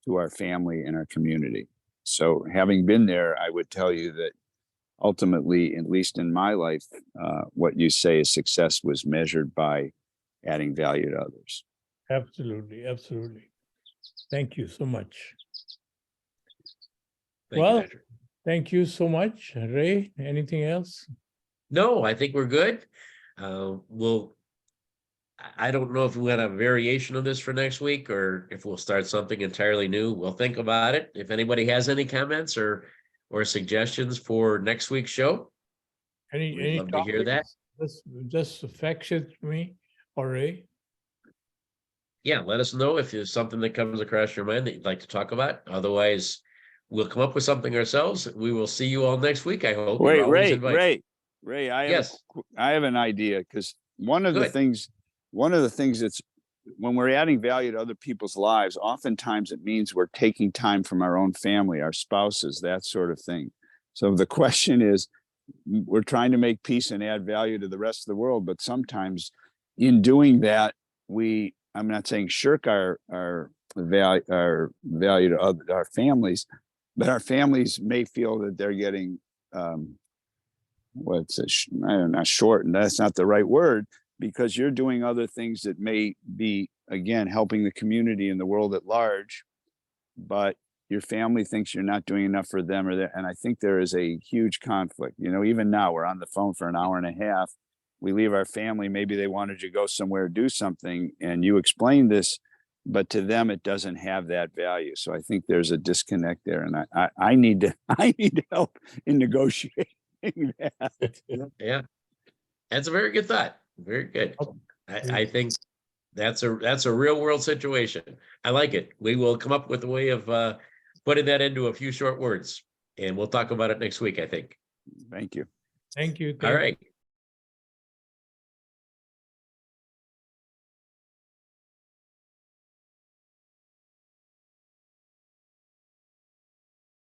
to our family and our community? So having been there, I would tell you that ultimately, at least in my life, what you say is success was measured by adding value to others. Absolutely, absolutely. Thank you so much. Thank you, Well, Doctor. thank you so much. Ray, anything else? No, I think we're good. I don't know if we had a variation of this for next week or if we'll start something entirely new. We'll think about it. If anybody has any comments or suggestions for next week's show, we'd love to hear that. Just fact check me or Ray. yeah, let us know if there's something that comes across your mind that you'd like to talk about. Otherwise, we'll come up with something ourselves. We will see you all next week, I hope. You're Wait, always invited. Ray, I Yes. have an idea, because one of the Good. things that's when we're adding value to other people's lives, oftentimes it means we're taking time from our own family, our spouses, that sort of thing. So the question is, we're trying to make peace and add value to the rest of the world, but sometimes in doing that, I'm not saying shirk our value to our families, but our families may feel that they're getting not shortened. That's not the right word, because you're doing other things that may be, again, helping the community and the world at large, but your family thinks you're not doing enough for them, and I think there is a huge conflict. Even now we're on the phone for an hour and a half. We leave our family, maybe they wanted you to go somewhere, do something, and you explain this, but to them it doesn't have that value. So I think there's a disconnect there, and I need to help in negotiating that. Yeah, that's a very good thought. Very good. I think that's a real world situation. I like it. We will come up with a way of putting that into a few short words, and we'll talk about it next week, I think. Thank you. Thank you. All right.